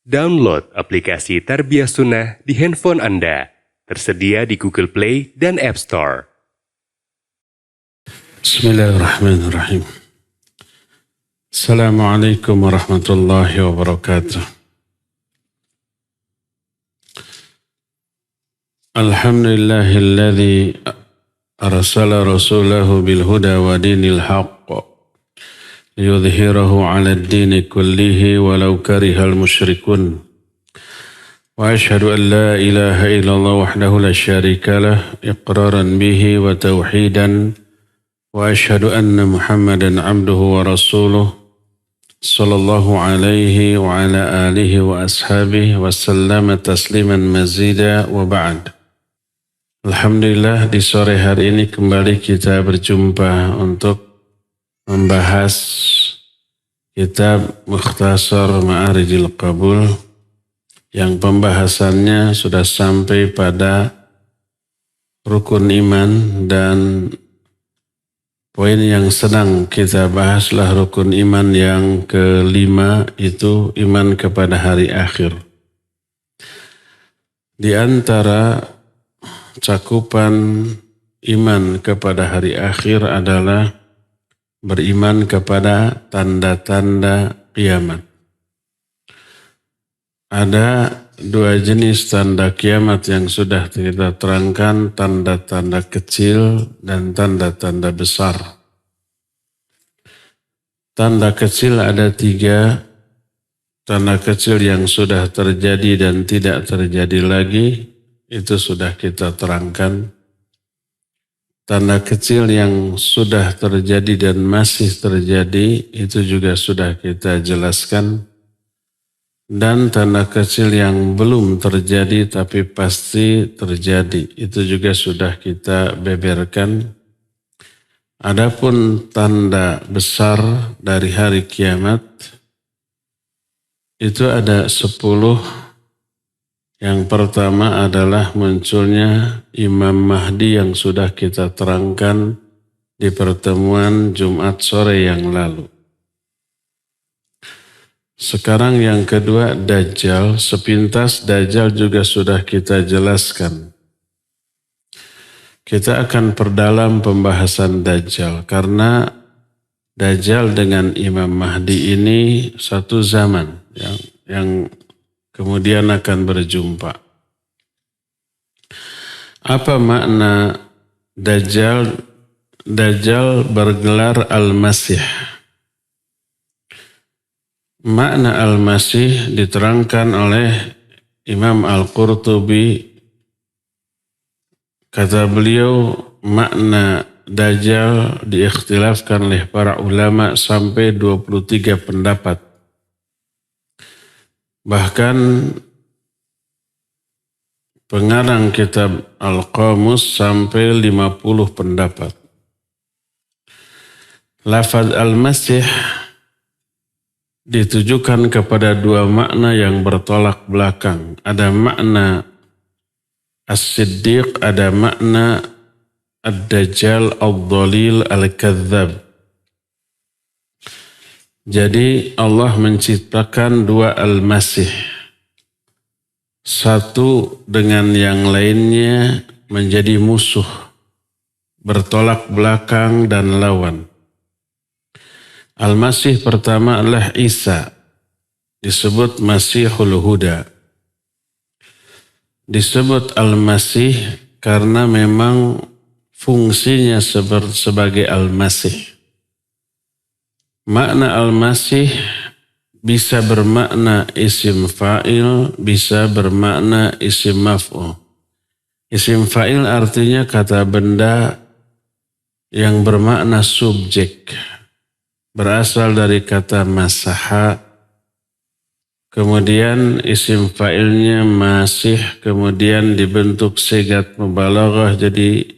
Download aplikasi Tarbiyah Sunnah di handphone Anda. Tersedia di Google Play dan App Store. Bismillahirrahmanirrahim. Assalamualaikum warahmatullahi wabarakatuh. Alhamdulillahilladzi arsala rasulahu bilhuda wa dinil haqq liyudhhirahu 'ala ad-dini kullihi walau karihal musyrikun. Wa asyhadu an la ilaha illallah wahdahu la syarika lah iqraran bihi wa tauhidan wa asyhadu anna Muhammadan 'abduhu wa rasuluh sallallahu alaihi wa ala alihi wa ashabihi wa sallama tasliman mazida wa ba'd. Alhamdulillah, di sore hari ini kembali kita berjumpa untuk membahas kitab Mukhtasar Ma'arijil Qabul yang pembahasannya sudah sampai pada rukun iman, dan poin yang sedang kita bahaslah rukun iman yang kelima, itu iman kepada hari akhir. Di antara cakupan iman kepada hari akhir adalah beriman kepada tanda-tanda kiamat. Ada dua jenis tanda kiamat yang sudah kita terangkan, tanda-tanda kecil dan tanda-tanda besar. Tanda kecil ada tiga. Tanda kecil yang sudah terjadi dan tidak terjadi lagi, itu sudah kita terangkan. Tanda kecil yang sudah terjadi dan masih terjadi, itu juga sudah kita jelaskan. Dan tanda kecil yang belum terjadi tapi pasti terjadi, itu juga sudah kita beberkan. Adapun tanda besar dari hari kiamat, itu ada 10. Yang pertama adalah munculnya Imam Mahdi yang sudah kita terangkan di pertemuan Jumat sore yang lalu. Sekarang yang kedua, Dajjal. Sepintas Dajjal juga sudah kita jelaskan. Kita akan perdalam pembahasan Dajjal karena Dajjal dengan Imam Mahdi ini satu zaman yang kemudian akan berjumpa. Apa makna Dajjal? Dajjal bergelar Al-Masih. Makna Al-Masih diterangkan oleh Imam Al-Qurtubi. Kata beliau, makna Dajjal diikhtilafkan oleh para ulama sampai 23 pendapat. Bahkan pengarang kitab Al-Qamus sampai 50 pendapat. Lafaz Al-Masih ditujukan kepada dua makna yang bertolak belakang. Ada makna As-Siddiq, ada makna Ad-Dajjal Ad-Dhalil Al-Kadzab. Jadi Allah menciptakan dua Al-Masih. Satu dengan yang lainnya menjadi musuh, bertolak belakang dan lawan. Al-Masih pertama adalah Isa, disebut Masihul Huda. Disebut Al-Masih karena memang fungsinya sebagai Al-Masih. Makna Al-Masih bisa bermakna isim fa'il, bisa bermakna isim maf'ul. Isim fa'il artinya kata benda yang bermakna subjek. Berasal dari kata masaha, kemudian isim fa'ilnya masih, kemudian dibentuk sigat mubalaghah jadi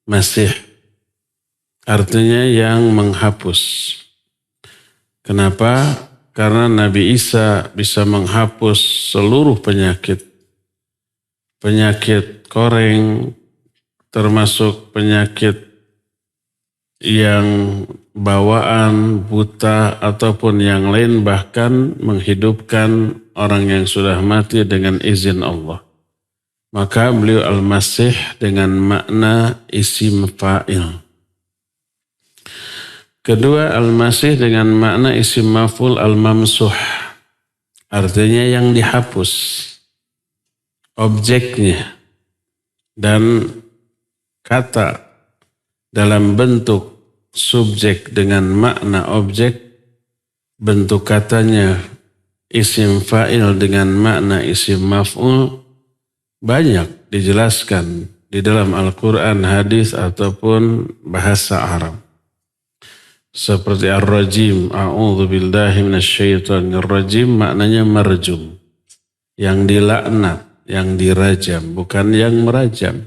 masih. Artinya yang menghapus. Kenapa? Karena Nabi Isa bisa menghapus seluruh penyakit. Penyakit koreng, termasuk penyakit yang bawaan, buta, ataupun yang lain, bahkan menghidupkan orang yang sudah mati dengan izin Allah. Maka beliau Al-Masih dengan makna isim fa'il. Kedua, Al-Masih dengan makna isim maf'ul al-mamsuh. Artinya yang dihapus objeknya dan kata dalam bentuk subjek dengan makna objek, bentuk katanya isim fa'il dengan makna isim maf'ul, banyak dijelaskan di dalam Al-Quran, hadis ataupun bahasa Arab. Seperti ar-rajim, a'udzu billahi minasyaitonir rajim, maknanya marjum, yang dilaknat, yang dirajam, bukan yang merajam.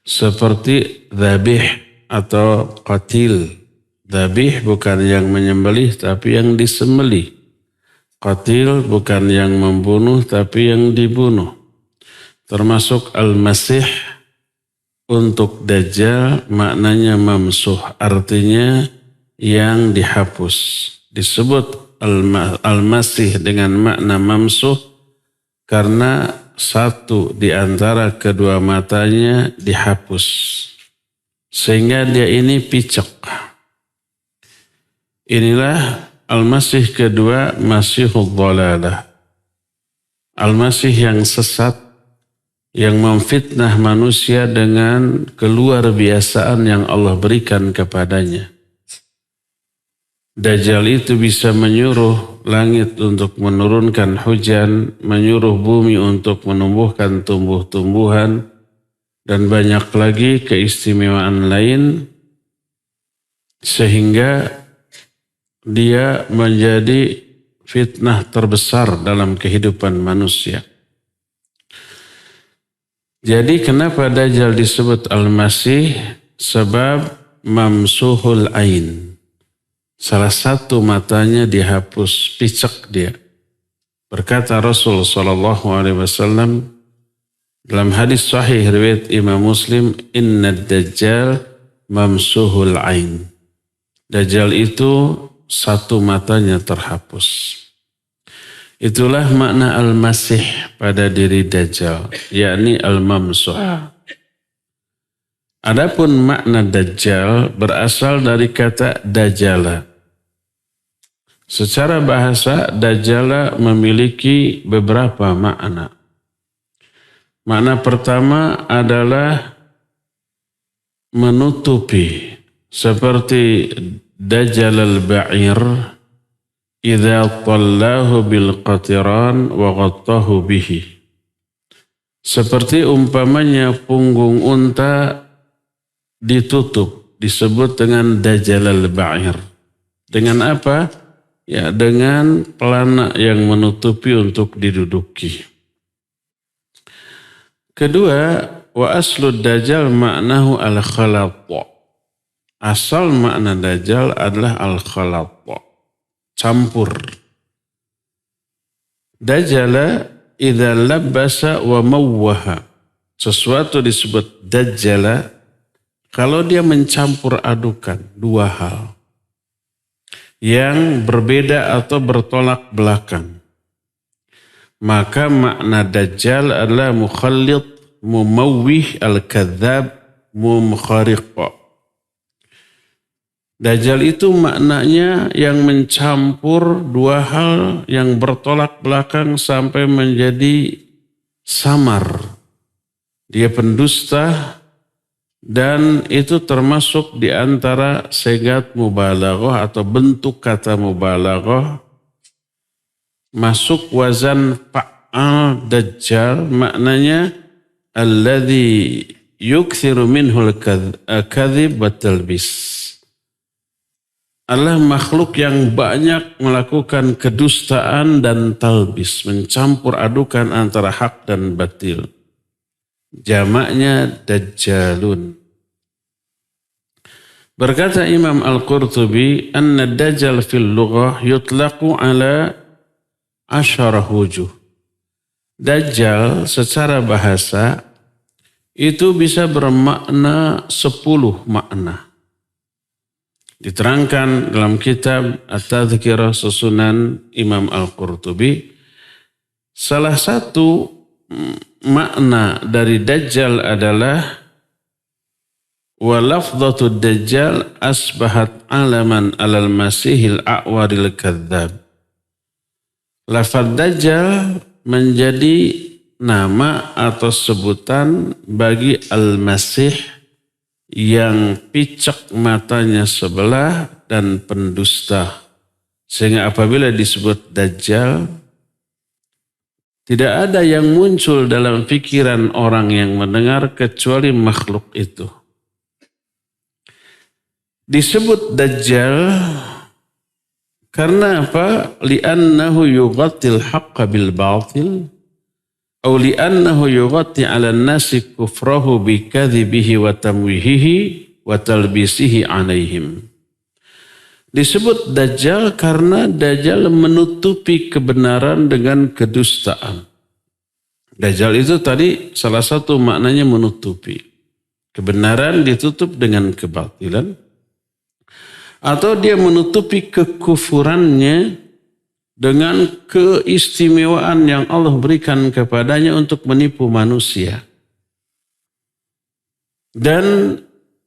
Seperti dzabih atau qatil. Dzabih bukan yang menyembelih tapi yang disembelih. Qatil bukan yang membunuh tapi yang dibunuh. Termasuk Al-Masih untuk Dajjal maknanya mamsuh, artinya yang dihapus. Disebut Al-Masih dengan makna mamsuh karena satu di antara kedua matanya dihapus. Sehingga dia ini picek. Inilah Al-Masih kedua, Masihul Dhalalah. Al-Masih yang sesat, yang memfitnah manusia dengan keluar biasaan yang Allah berikan kepadanya. Dajjal itu bisa menyuruh langit untuk menurunkan hujan, menyuruh bumi untuk menumbuhkan tumbuh-tumbuhan, dan banyak lagi keistimewaan lain, sehingga dia menjadi fitnah terbesar dalam kehidupan manusia. Jadi kenapa Dajjal disebut Al-Masih? Sebab mamsuhul ain. Salah satu matanya dihapus, picek dia. Berkata Rasul SAW dalam hadis sahih riwayat Imam Muslim, Inna Dajjal mamsuhul ain. Dajjal itu satu matanya terhapus. Itulah makna Al-Masih pada diri Dajjal, yakni Al-Mamsuh. Adapun makna Dajjal berasal dari kata Dajjala. Secara bahasa, Dajjala memiliki beberapa makna. Makna pertama adalah menutupi, seperti Dajjal al-Ba'ir, idza tallahu bil qatiran wa ghattahu bihi. Seperti umpamanya punggung unta ditutup, disebut dengan Dajjal al-Ba'ir. Dengan apa? Ya, dengan pelana yang menutupi untuk diduduki. Kedua, wa aslud Dajjal maknahu al-khalat. Asal makna Dajjal adalah al-khalat, campur. Dajjala idza labbasa wa mawwaha. Sesuatu disebut Dajjala kalau dia mencampur adukan dua hal yang berbeda atau bertolak belakang. Maka makna Dajjal adalah mukhallid, mumawwih, al-kadzab, mumkhariq. Dajjal itu maknanya yang mencampur dua hal yang bertolak belakang sampai menjadi samar. Dia pendusta, dan itu termasuk di antara segat mubalaghah atau bentuk kata mubalaghah. Masuk wazan fa'al Dajjal, maknanya alladhi yukthiru minhul kadhib wa talbis. Adalah makhluk yang banyak melakukan kedustaan dan talbis, mencampur adukan antara hak dan batil. Jamaknya Dajjalun. Berkata Imam Al-Qurtubi, anna Dajjal fil lughah yutlaqu ala 10 wujuh. Dajjal secara bahasa itu bisa bermakna 10 makna. Diterangkan dalam kitab At-Tadhkirah Susunan Imam Al-Qurtubi, salah satu makna dari Dajjal adalah wa lafdhatud Dajjal asbahat alaman alal masihil a'waril kadzdzab. Lafaz Dajjal menjadi nama atau sebutan bagi Al-Masih yang picak matanya sebelah dan pendusta. Sehingga apabila disebut Dajjal, tidak ada yang muncul dalam pikiran orang yang mendengar kecuali makhluk itu. Disebut Dajjal karena apa? Li'annahu yughattil haqqa bil batil atau li'annahu yughatti 'ala an-nasi kufrahu bi kadhibihi wa tamwihihi wa talbisihi 'alaihim. Disebut Dajjal karena Dajjal menutupi kebenaran dengan kedustaan. Dajjal itu tadi salah satu maknanya menutupi. Kebenaran ditutup dengan kebatilan. Atau dia menutupi kekufurannya dengan keistimewaan yang Allah berikan kepadanya untuk menipu manusia. Dan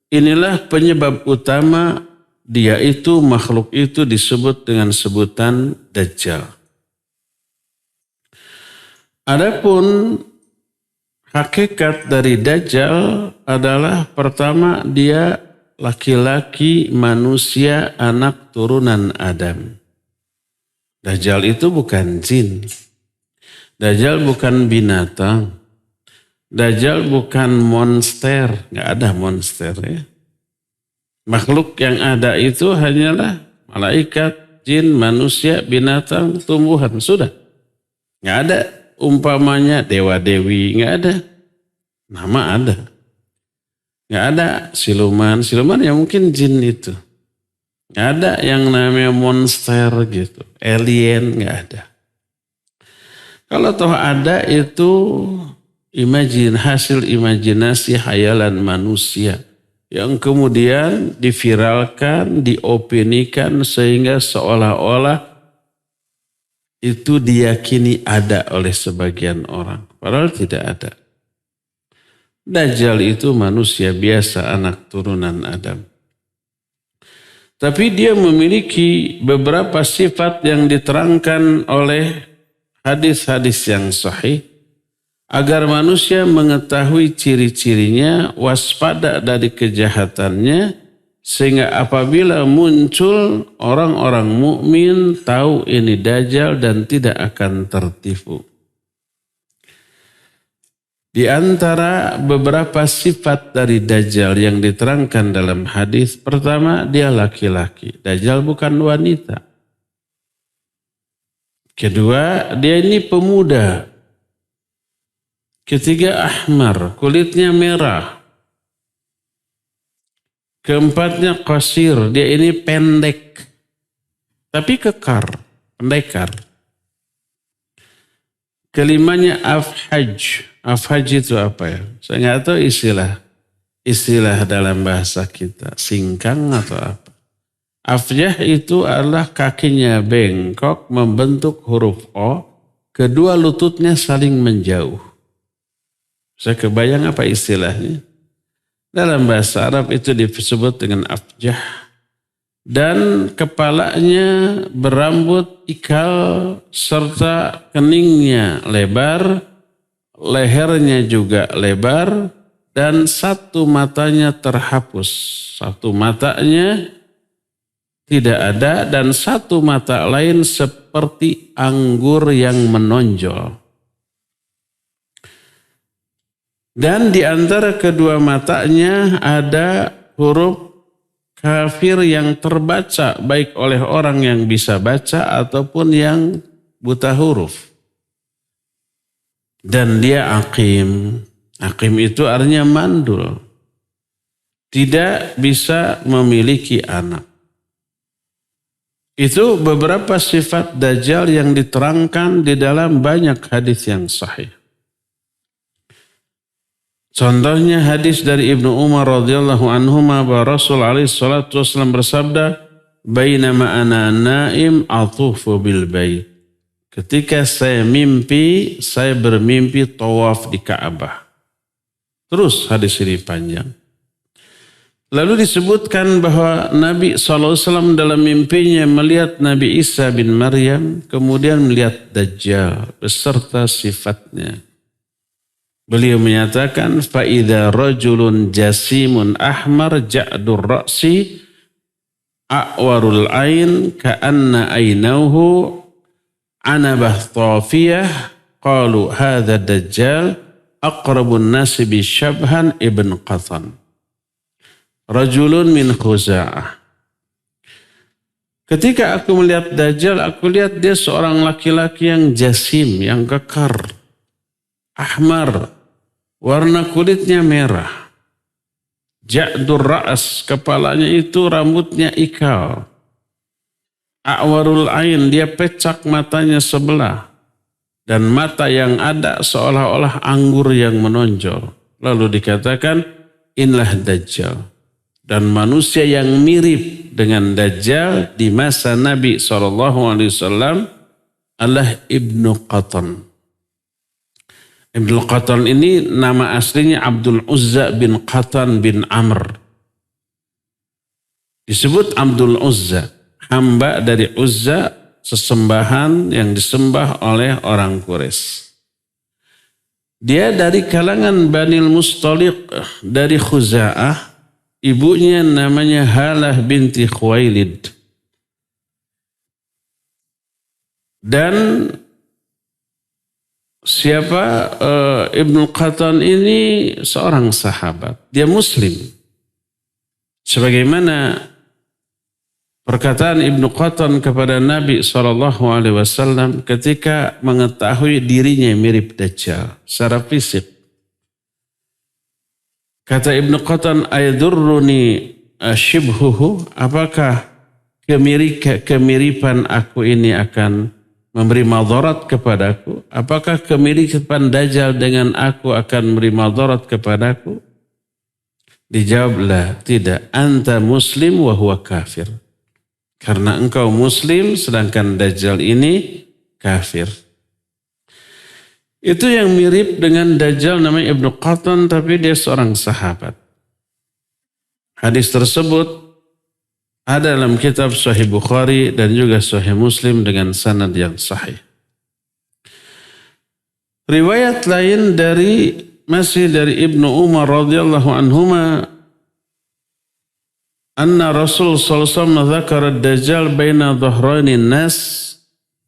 inilah penyebab utama dia itu, makhluk itu disebut dengan sebutan Dajjal. Adapun hakikat dari Dajjal adalah pertama dia laki-laki manusia anak turunan Adam. Dajjal itu bukan jin. Dajjal bukan binatang. Dajjal bukan monster. Nggak ada monster ya. Makhluk yang ada itu hanyalah malaikat, jin, manusia, binatang, tumbuhan. Sudah. Nggak ada umpamanya dewa-dewi. Nggak ada. Nama ada. Nggak ada siluman. Siluman ya mungkin jin itu. Nggak ada yang namanya monster gitu. Alien nggak ada. Kalau toh ada itu hasil imajinasi hayalan manusia. Yang kemudian diviralkan, diopinikan sehingga seolah-olah itu diyakini ada oleh sebagian orang. Padahal tidak ada. Dajjal itu manusia biasa, anak turunan Adam. Tapi dia memiliki beberapa sifat yang diterangkan oleh hadis-hadis yang sahih agar manusia mengetahui ciri-cirinya, waspada dari kejahatannya, sehingga apabila muncul orang-orang mukmin tahu ini Dajjal dan tidak akan tertipu. Di antara beberapa sifat dari Dajjal yang diterangkan dalam hadis, pertama dia laki-laki. Dajjal bukan wanita. Kedua, dia ini pemuda. Ketiga, ahmar, kulitnya merah. Keempatnya qasir, dia ini pendek. Tapi kekar, pendekar. Kelimanya afhaj. Afhaj itu apa ya? Saya nggak tahu istilah dalam bahasa kita. Singkang atau apa? Afjah itu adalah kakinya bengkok membentuk huruf O. Kedua lututnya saling menjauh. Saya kebayang apa istilahnya? Dalam bahasa Arab itu disebut dengan afjah. Dan kepalanya berambut ikal serta keningnya lebar. Lehernya juga lebar dan satu matanya terhapus. Satu matanya tidak ada dan satu mata lain seperti anggur yang menonjol. Dan di antara kedua matanya ada huruf kafir yang terbaca baik oleh orang yang bisa baca ataupun yang buta huruf. Dan dia aqim. Aqim itu artinya mandul. Tidak bisa memiliki anak. Itu beberapa sifat Dajjal yang diterangkan di dalam banyak hadis yang sahih. Contohnya hadis dari Ibnu Umar radhiyallahu anhuma bahwa Rasul alaihi salatu wasallam bersabda, "Bainama ana naim atufu bil bait." Ketika saya mimpi, saya bermimpi tawaf di Ka'bah. Terus hadis ini panjang. Lalu disebutkan bahwa Nabi SAW dalam mimpinya melihat Nabi Isa bin Maryam, kemudian melihat Dajjal beserta sifatnya. Beliau menyatakan, فَإِذَا رَجُلٌ جَسِيمٌ أَحْمَرْ جَعْدُ الرَّأْسِ أَعْوَرُ الْعَيْنِ كَأَنَّ عَيْنَوْهُ عَنَبَةٌ طَافِيَةٌ قَالُوا هَذَا الدَّجَّالُ أَقْرَبُ النَّاسِ بِشَبْهًا ابن قطن Rajulun min Khuza'ah. Ketika aku melihat Dajjal, aku lihat dia seorang laki-laki yang jasim, yang kekar, ahmar, warna kulitnya merah. Ja'dur ra'as, kepalanya itu rambutnya ikal. A'warul ain, dia pecak matanya sebelah. Dan mata yang ada seolah-olah anggur yang menonjol. Lalu dikatakan, inilah Dajjal. Dan manusia yang mirip dengan Dajjal di masa Nabi SAW adalah Ibnu Qatan. Ibnu Qatan ini nama aslinya Abdul Uzza bin Qatan bin Amr. Disebut Abdul Uzza, hamba dari Uzza, sesembahan yang disembah oleh orang Quraisy. Dia dari kalangan Banil Mustaliq dari Khuza'ah. Ibunya namanya Halah binti Khuwailid. Dan siapa Ibnu Qatan ini seorang sahabat. Dia muslim. Sebagaimana perkataan Ibnu Qatan kepada Nabi SAW ketika mengetahui dirinya mirip Dajjal secara fisik. Kata Ibnu Qatan, ayadurruni shibhuhu, apakah kemiripan aku ini akan memberi madarat kepadaku? Apakah kemiripan Dajjal dengan aku akan memberi madarat kepadaku? Dijawablah, tidak. Anta muslim wa huwa kafir. Karena engkau muslim sedangkan Dajjal ini kafir. Itu yang mirip dengan Dajjal namanya Ibnu Qatan, tapi dia seorang sahabat. Hadis tersebut ada dalam kitab Sahih Bukhari dan juga Sahih Muslim dengan sanad yang sahih. Riwayat lain masih dari Ibnu Umar radhiyallahu anhuma, anna Rasul sallallahu alaihi wasallam dzakara ad-Dajjal baina dhahrani nas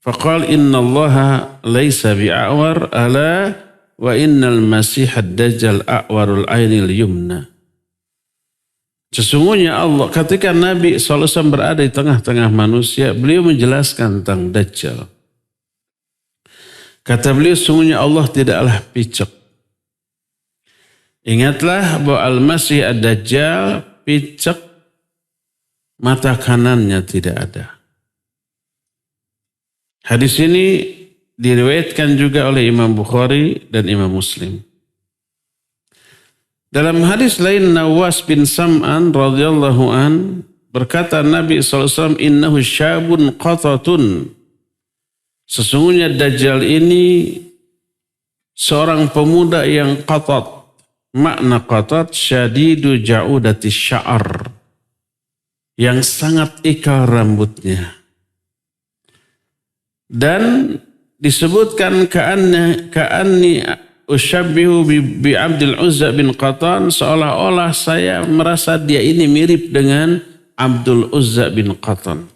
faqal inna allaha laysa bi'awar ala wa innal masih ad-dajjal a'warul ainil yumna. Sesungguhnya Allah, ketika Nabi SAW berada di tengah-tengah manusia, beliau menjelaskan tentang Dajjal. Kata beliau, sesungguhnya Allah tidaklah picek. Ingatlah bahwa Al-Masih ad-Dajjal picek, mata kanannya tidak ada. Hadis ini diriwayatkan juga oleh Imam Bukhari dan Imam Muslim. Dalam hadis lain Nawas bin Sam'an radhiyallahu an berkata Nabi SAW, innahu syabun qatatun. Sesungguhnya Dajjal ini seorang pemuda yang qatat. Makna qatat syadidu ja'udati sya'ar. Yang sangat ikal rambutnya. Dan disebutkan ka'anni ushabbihu bi Abdul Uzza bin Qatan, seolah-olah saya merasa dia ini mirip dengan Abdul Uzza bin Qatan.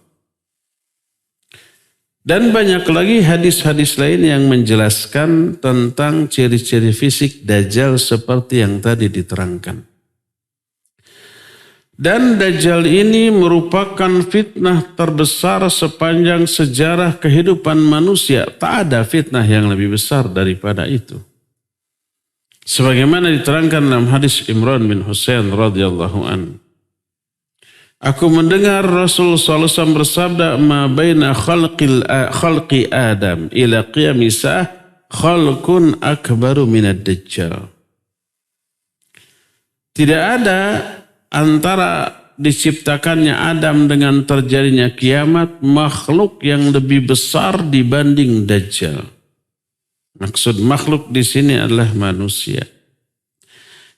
Dan banyak lagi hadis-hadis lain yang menjelaskan tentang ciri-ciri fisik Dajjal seperti yang tadi diterangkan. Dan Dajjal ini merupakan fitnah terbesar sepanjang sejarah kehidupan manusia. Tak ada fitnah yang lebih besar daripada itu. Sebagaimana diterangkan dalam hadis Imran bin Husain radhiyallahu an. Aku mendengar Rasul SAW bersabda, ma baina khalqi Adam ila qiyamisah khalqun akbaru minad Dajjal. Tidak ada antara diciptakannya Adam dengan terjadinya kiamat makhluk yang lebih besar dibanding Dajjal. Maksud makhluk di sini adalah manusia.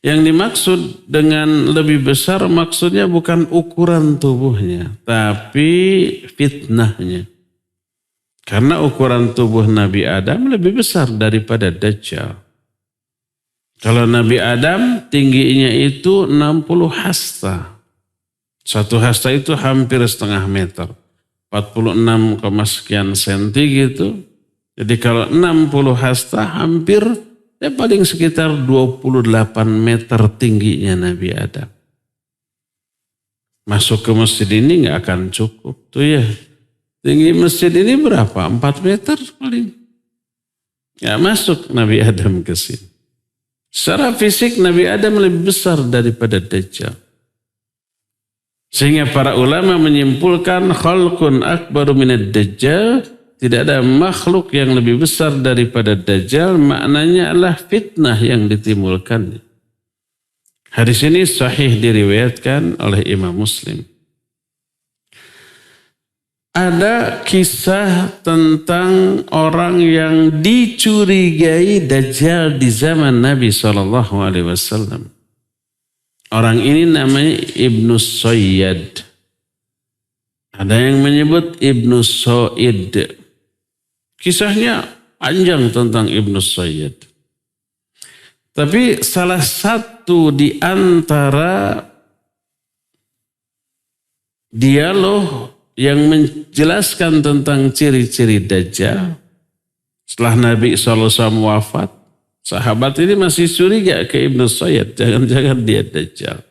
Yang dimaksud dengan lebih besar maksudnya bukan ukuran tubuhnya, tapi fitnahnya. Karena ukuran tubuh Nabi Adam lebih besar daripada Dajjal. Kalau Nabi Adam tingginya itu 60 hasta. Satu hasta itu hampir setengah meter. 46, sekian senti gitu. Jadi kalau 60 hasta hampir paling sekitar 28 meter tingginya Nabi Adam. Masuk ke masjid ini nggak akan cukup. Tuh ya, tinggi masjid ini berapa? 4 meter paling. Nggak masuk Nabi Adam ke sini. Secara fisik Nabi Adam lebih besar daripada Dajjal. Sehingga para ulama menyimpulkan khalqun akbaru minad Dajjal, tidak ada makhluk yang lebih besar daripada Dajjal, maknanya adalah fitnah yang ditimbulkan. Hadis ini sahih diriwayatkan oleh Imam Muslim. Ada kisah tentang orang yang dicurigai Dajjal di zaman Nabi SAW. Orang ini namanya Ibnu Sayyad. Ada yang menyebut Ibnu Sa'id. Kisahnya panjang tentang Ibnu Sayyad. Tapi salah satu di antara dialog yang menjelaskan tentang ciri-ciri Dajjal setelah Nabi SAW wafat, sahabat ini masih curiga ke Ibnu Sayyad, jangan-jangan dia Dajjal.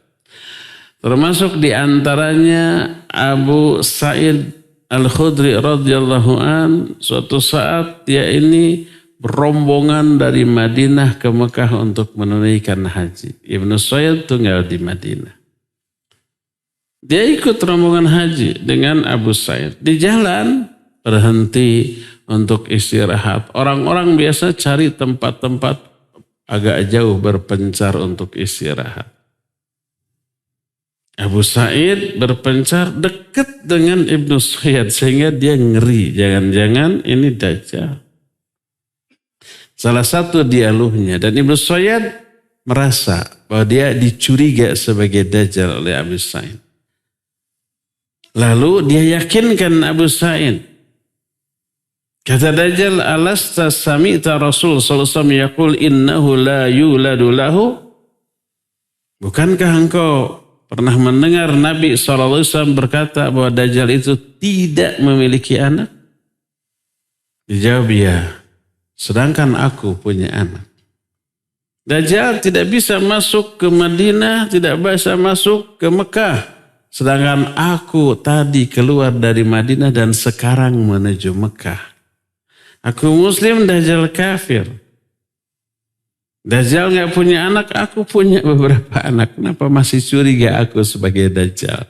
Termasuk di antaranya Abu Sa'id Al-Khudri radhiyallahu an, suatu saat dia ini berombongan dari Madinah ke Mekah untuk menunaikan haji. Ibnu Sayyad tinggal di Madinah. Dia ikut rombongan haji dengan Abu Sa'id. Di jalan berhenti untuk istirahat. Orang-orang biasa cari tempat-tempat agak jauh berpencar untuk istirahat. Abu Sa'id berpencar dekat dengan Ibnu Sayyad sehingga dia ngeri. Jangan-jangan ini Dajjal. Salah satu dialognya. Dan Ibnu Sayyad merasa bahwa dia dicuriga sebagai Dajjal oleh Abu Sa'id. Lalu dia yakinkan Abu Sa'id. Kata Dajjal, alasta sami'ta Rasul sallallahu alaihi wasallam yaqul innahu la yuladu lahu? Bukankah engkau pernah mendengar Nabi sallallahu alaihi wasallam berkata bahwa Dajjal itu tidak memiliki anak? Dijawab ya, sedangkan aku punya anak. Dajjal tidak bisa masuk ke Madinah, tidak bisa masuk ke Mekah. Sedangkan aku tadi keluar dari Madinah dan sekarang menuju Mekah. Aku Muslim, Dajjal kafir. Dajjal gak punya anak, aku punya beberapa anak. Kenapa masih curiga aku sebagai Dajjal?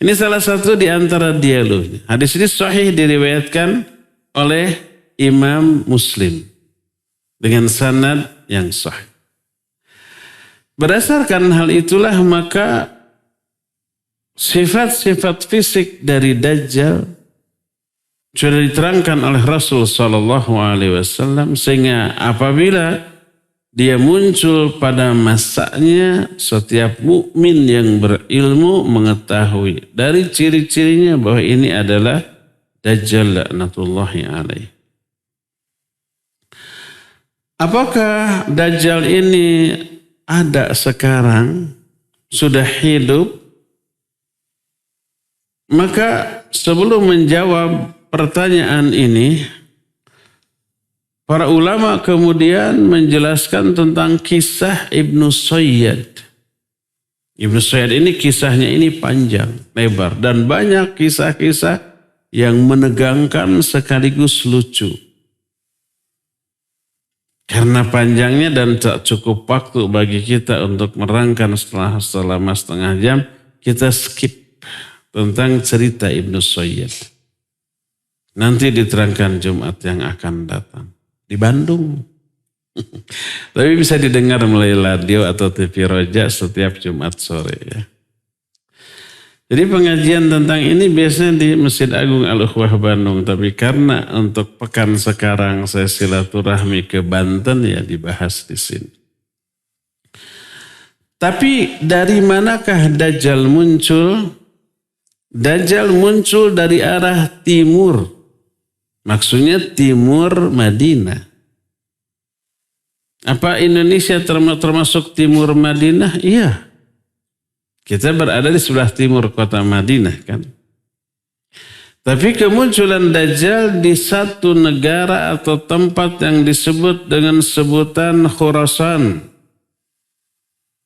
Ini salah satu di antara dialognya. Hadis ini sahih diriwayatkan oleh Imam Muslim dengan sanad yang sahih. Berdasarkan hal itulah maka sifat-sifat fisik dari Dajjal sudah diterangkan oleh Rasul Sallallahu Alaihi Wasallam sehingga apabila dia muncul pada masanya, setiap mukmin yang berilmu mengetahui dari ciri-cirinya bahwa ini adalah Dajjal laknatullahi alaih. Apakah Dajjal ini ada sekarang, sudah hidup? Maka sebelum menjawab pertanyaan ini, para ulama kemudian menjelaskan tentang kisah Ibnu Sayyad. Ibnu Sayyad ini kisahnya ini panjang, lebar, dan banyak kisah-kisah yang menegangkan sekaligus lucu. Karena panjangnya dan tak cukup waktu bagi kita untuk merangkan selama setengah jam, kita skip tentang cerita Ibnu Sayyad. Nanti diterangkan Jumat yang akan datang. Di Bandung. Tapi bisa didengar melalui radio atau TV Roja setiap Jumat sore ya. Jadi pengajian tentang ini biasanya di Masjid Agung Al-Ukhwah Bandung. Tapi karena untuk pekan sekarang saya silaturahmi ke Banten ya dibahas di sini. Tapi dari manakah Dajjal muncul? Dajjal muncul dari arah timur. Maksudnya timur Madinah. Apa Indonesia termasuk timur Madinah? Iya. Kita berada di sebelah timur kota Madinah kan. Tapi kemunculan Dajjal di satu negara atau tempat yang disebut dengan sebutan Khurasan.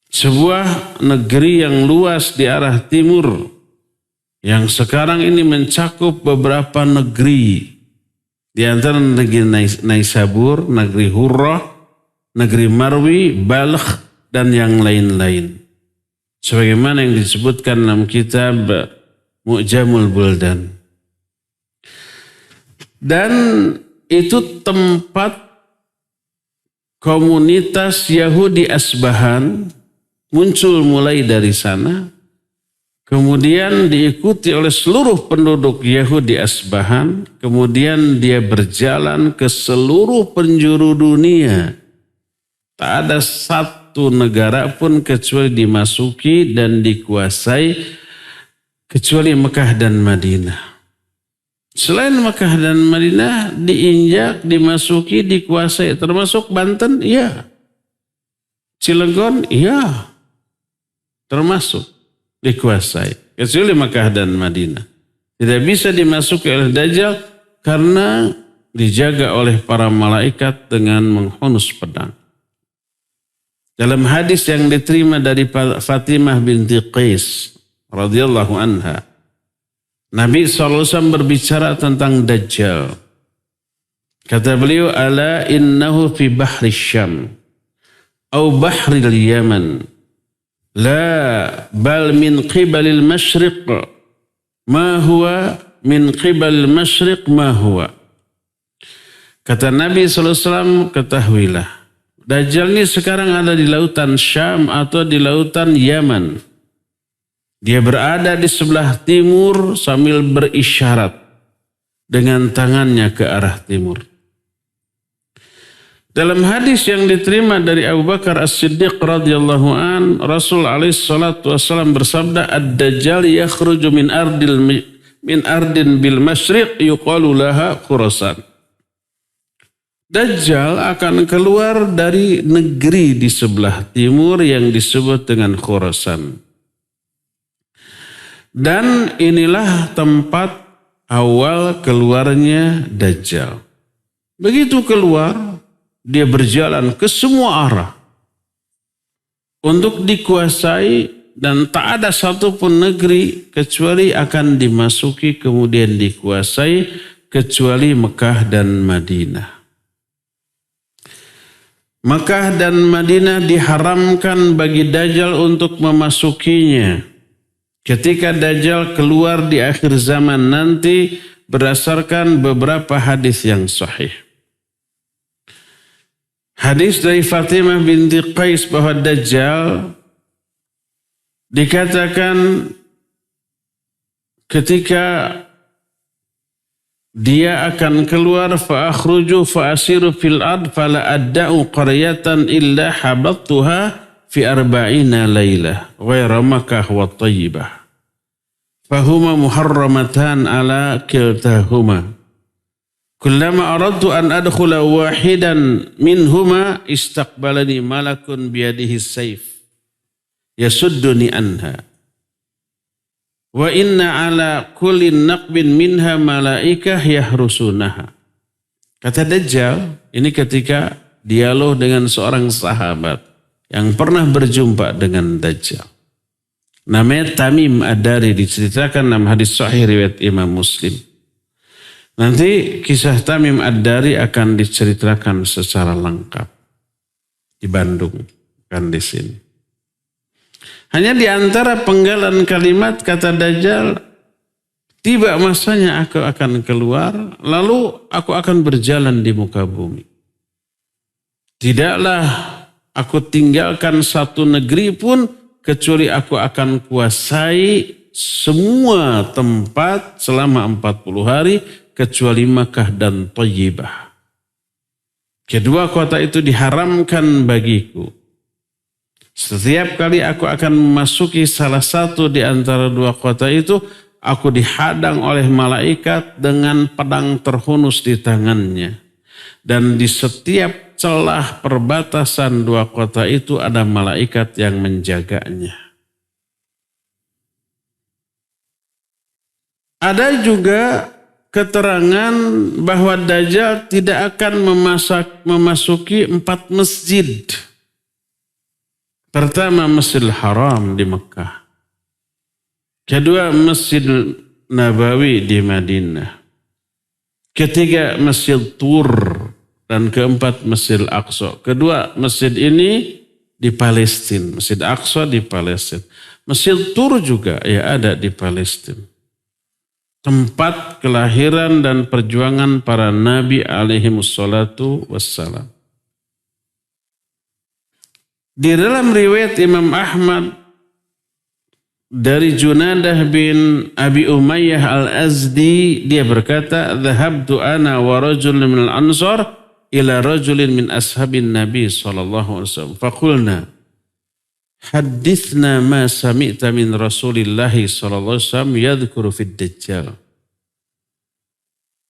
Sebuah negeri yang luas di arah timur. Yang sekarang ini mencakup beberapa negeri. Di antara negeri Naisabur, negeri Hurrah, negeri Marwi, Balkh, dan yang lain-lain. Sebagaimana yang disebutkan dalam kitab Mu'jamul Buldan. Dan itu tempat komunitas Yahudi Asbahan muncul mulai dari sana. Kemudian diikuti oleh seluruh penduduk Yahudi Asbahan. Kemudian dia berjalan ke seluruh penjuru dunia. Tak ada satu negara pun kecuali dimasuki dan dikuasai kecuali Mekah dan Madinah. Selain Mekah dan Madinah diinjak, dimasuki, dikuasai. Termasuk Banten, iya. Cilegon, iya. Termasuk dikuasai. Kecuali Mekah dan Madinah. Tidak bisa dimasuki oleh Dajjal karena dijaga oleh para malaikat dengan menghunus pedang. Dalam hadis yang diterima dari Fatimah binti Qais radhiyallahu anha, Nabi SAW berbicara tentang Dajjal. Kata beliau, ala innahu fi bahri Syam au bahri Yaman. La bal min qibalil masyriq ma huwa min qibalil masyriq ma huwa. Kata Nabi SAW, ketahuilah, Dajjal ini sekarang ada di lautan Syam atau di lautan Yaman. Dia berada di sebelah timur sambil berisyarat dengan tangannya ke arah timur. Dalam hadis yang diterima dari Abu Bakar As-Siddiq radhiyallahu an, Rasul alaihi salatu wasallam bersabda, "Ad-Dajjal yakhruju min ardin bil masyriq yuqalu laha Khurasan." Dajjal akan keluar dari negeri di sebelah timur yang disebut dengan Khurasan. Dan inilah tempat awal keluarnya Dajjal. Begitu keluar, dia berjalan ke semua arah untuk dikuasai dan tak ada satupun negeri kecuali akan dimasuki kemudian dikuasai kecuali Mekah dan Madinah. Mekah dan Madinah diharamkan bagi Dajjal untuk memasukinya. Ketika Dajjal keluar di akhir zaman nanti berdasarkan beberapa hadis yang sahih. Hadis dari Fatimah binti Qais bahwa Dajjal dikatakan ketika dia akan keluar fa akhruju fa asiru fil ard fala adda'u qaryatan illa habattuha fi arba'ina laylah ghaira Makkah wa Tayyibah fahuma muharramatan ala kiltahuma kullama aradtu an adkhula wahidan minhuma istaqbalani malakun biyadihi sayf yasudduni anha wa inna ala kulli naqbin minha malaikah yahrusunaha. Kata Dajjal, ini ketika dialog dengan seorang sahabat yang pernah berjumpa dengan Dajjal. Namanya Tamim Ad-Dari, diceritakan dalam hadis sahih riwayat Imam Muslim. Nanti kisah Tamim Ad-Dari akan diceritakan secara lengkap di Bandung, kan di sini. Hanya di antara penggalan kalimat kata Dajjal, tiba masanya aku akan keluar, lalu aku akan berjalan di muka bumi. Tidaklah aku tinggalkan satu negeri pun kecuali aku akan kuasai semua tempat selama 40 hari kecuali Makkah dan Thayyibah. Kedua kota itu diharamkan bagiku. Setiap kali aku akan memasuki salah satu di antara dua kota itu, aku dihadang oleh malaikat dengan pedang terhunus di tangannya. Dan di setiap celah perbatasan dua kota itu ada malaikat yang menjaganya. Ada juga keterangan bahwa Dajjal tidak akan memasuki 4 masjid. Pertama, Masjidil Haram di Mekah. Kedua, Masjid Nabawi di Madinah. Ketiga, Masjid Tur. Dan keempat, Masjid Al-Aqsa. Kedua, masjid ini di Palestina. Masjid Al-Aqsa di Palestina. Masjid Tur juga ya ada di Palestina. Tempat kelahiran dan perjuangan para nabi alaihi wassalatu wassalam. Di dalam riwayat Imam Ahmad dari Junadah bin Abi Umayyah al-Azdi, dia berkata, "Dhahabtu ana wa rajulun min al-Ansar ila rajulin min ashabin Nabi sallallahu alaihi wasallam. Faqulna, hadithna ma sami'ta min Rasulillah sallallahu alaihi wasallam yadhkuru fid Dajjal."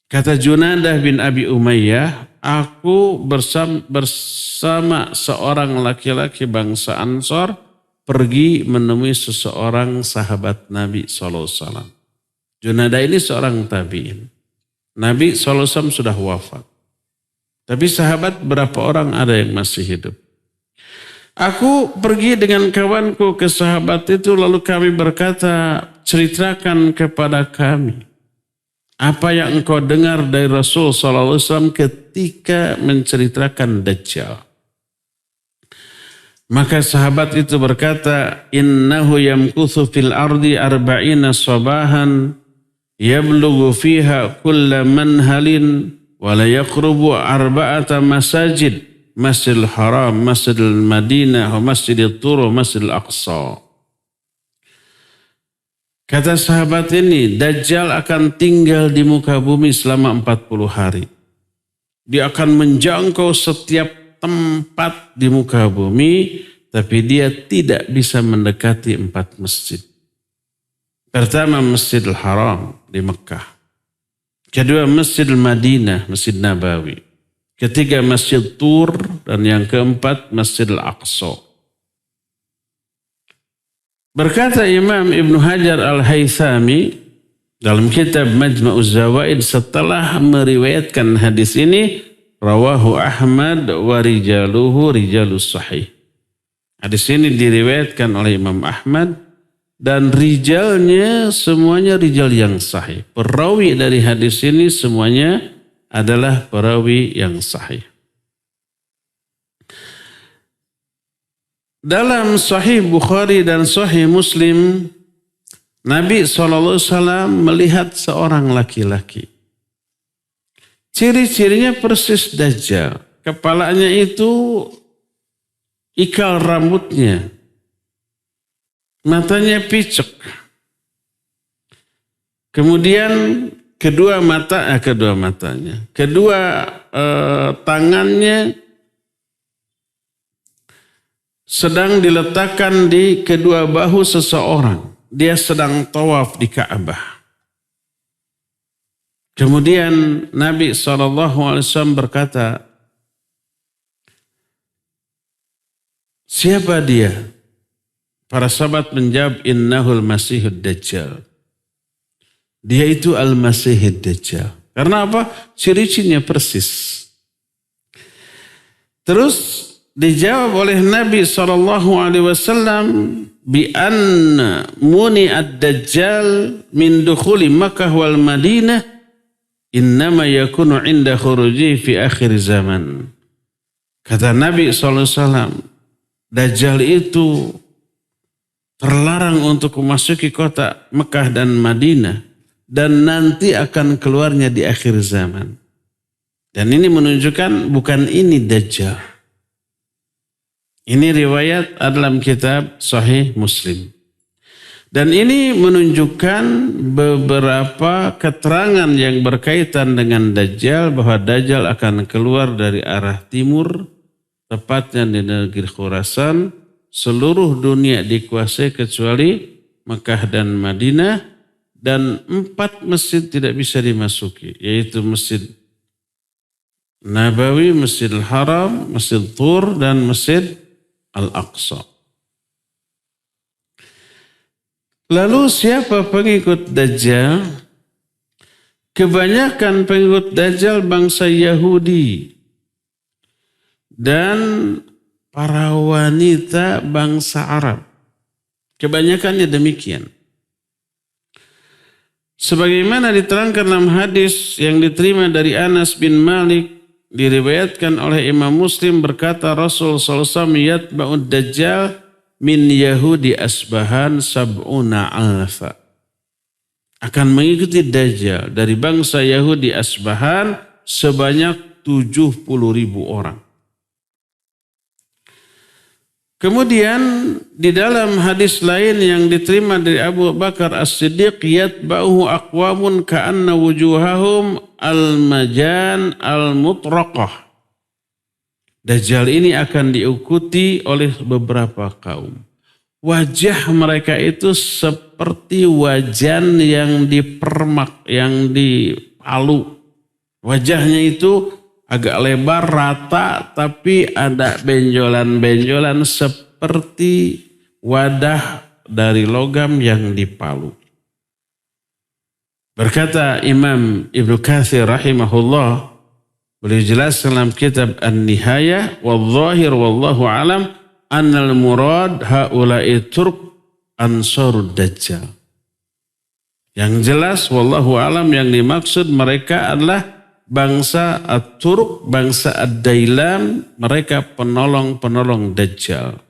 Kata Junadah bin Abi Umayyah, aku bersama seorang laki-laki bangsa Ansar pergi menemui seseorang sahabat Nabi sallallahu alaihi wasallam. Junadah ini seorang tabi'in. Nabi sallallahu alaihi wasallam sudah wafat. Tapi sahabat berapa orang ada yang masih hidup. Aku pergi dengan kawanku ke sahabat itu, lalu kami berkata, ceritakan kepada kami apa yang engkau dengar dari Rasul SAW ketika menceritakan Dajjal. Maka sahabat itu berkata, innahu yamkuthu fil ardi 40 sabahan yablughu fiha kulla manhalin wala yaqrubu 4 masajid, Masjidil Haram, Masjidil Madinah, Masjidil Tur, Masjidil Aqsa. Kata sahabat ini, Dajjal akan tinggal di muka bumi selama 40 hari. Dia akan menjangkau setiap tempat di muka bumi, tapi dia tidak bisa mendekati 4 masjid. Pertama, Masjidil Haram di Mekah. Kedua, Masjid Madinah, Masjid Nabawi. Ketiga, Masjid Tur. Dan yang keempat, Masjid Al-Aqsa. Berkata Imam Ibn Hajar Al-Haythami dalam kitab Majma'uz Zawaid setelah meriwayatkan hadis ini, rawahu Ahmad wa rijaluhu rijalus sahih. Hadis ini diriwayatkan oleh Imam Ahmad dan rijalnya semuanya rijal yang sahih. Perawi dari hadis ini semuanya adalah perawi yang sahih. Dalam Sahih Bukhari dan Sahih Muslim, Nabi SAW melihat seorang laki-laki. Ciri-cirinya persis Dajjal. Kepalanya itu ikal rambutnya. Matanya picek. Kemudian kedua tangannya sedang diletakkan di kedua bahu seseorang. Dia sedang tawaf di Ka'bah. Kemudian Nabi SAW berkata, siapa dia? Para sahabat menjawab, innahul masihud dajjal. Dia itu al-masihud dajjal. Karena apa? Ciri-cirinya persis. Terus dijawab oleh Nabi SAW, bi anna muni ad-dajjal min dukhuli Makkah wal Madinah innama yakunu inda khuruji fi akhir zaman. Kata Nabi SAW, Dajjal itu terlarang untuk memasuki kota Mekah dan Madinah dan nanti akan keluarnya di akhir zaman. Dan ini menunjukkan bukan ini Dajjal. Ini riwayat dalam kitab Sahih Muslim. Dan ini menunjukkan beberapa keterangan yang berkaitan dengan Dajjal, bahwa Dajjal akan keluar dari arah timur, tepatnya di negeri Khurasan. Seluruh dunia dikuasai kecuali Mekah dan Madinah, dan 4 masjid tidak bisa dimasuki, yaitu Masjid Nabawi, Masjidil Haram, Masjid Tur, dan Masjid Al-Aqsa. Lalu siapa pengikut Dajjal? Kebanyakan pengikut Dajjal bangsa Yahudi dan para wanita bangsa Arab. Kebanyakannya demikian. Sebagaimana diterangkan dalam hadis yang diterima dari Anas bin Malik, diriwayatkan oleh Imam Muslim, berkata Rasul SAW, yatba'ud Dajjal min Yahudi Asbahan sab'una alfa. Akan mengikuti Dajjal dari bangsa Yahudi Asbahan sebanyak 70.000 orang. Kemudian di dalam hadis lain yang diterima dari Abu Bakar As-Siddiq, yatba'uhu aqwamun ka'anna wujuhahum al-majan al-mutraqah. Dajjal ini akan diikuti oleh beberapa kaum. Wajah mereka itu seperti wajan yang dipermak, yang dipalu. Wajahnya itu agak lebar, rata, tapi ada benjolan-benjolan seperti wadah dari logam yang dipalu. Berkata Imam Ibnu Katsir rahimahullah, beliau jelaskan dalam kitab An-Nihayah, wal-zahir wallahu alam annal murad haula'i turk ansarud Dajjal. Yang jelas wallahu alam yang dimaksud mereka adalah bangsa At-Turk, bangsa Ad-Dailam, mereka penolong-penolong Dajjal.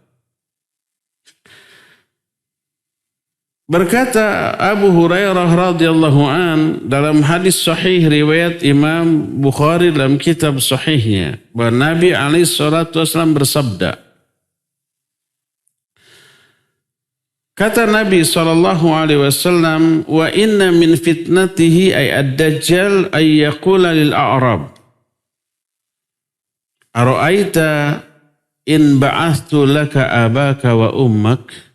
Berkata Abu Hurairah radhiyallahu an dalam hadis sahih riwayat Imam Bukhari dalam kitab sahihnya, bahwa Nabi alaihi salatu wasallam bersabda, kata Nabi sallallahu alaihi wasallam, wa inna min fitnatihi ay ad-dajjal ay yaqula lil a'rab ara'aita in ba'athtu laka abaka wa ummak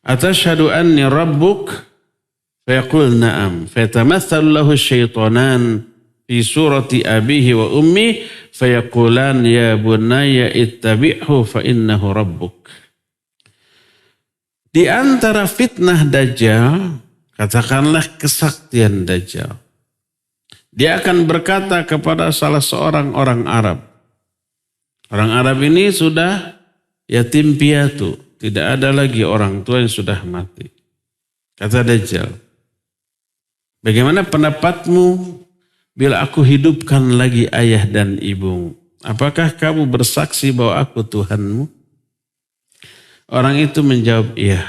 atashhadu anni rabbuk fayaqul na'am fayatamathalu lahu syaitanan fi surati abihi wa ummi fayaqulan ya bunayya ittabi'hu fa innahu rabbuk. Di antara fitnah Dajjal, katakanlah kesaktian Dajjal. Dia akan berkata kepada salah seorang orang Arab. Orang Arab ini sudah yatim piatu. Tidak ada lagi orang tua yang sudah mati. Kata Dajjal, bagaimana pendapatmu bila aku hidupkan lagi ayah dan ibumu? Apakah kamu bersaksi bahwa aku Tuhanmu? Orang itu menjawab iya.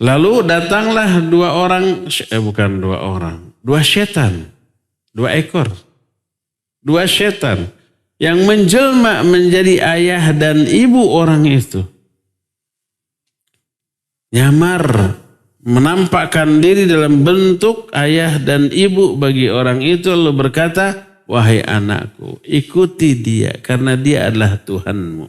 Lalu datanglah dua setan, 2 ekor. 2 setan yang menjelma menjadi ayah dan ibu orang itu. Nyamar, menampakkan diri dalam bentuk ayah dan ibu bagi orang itu, lalu berkata, wahai anakku, ikuti dia karena dia adalah Tuhanmu.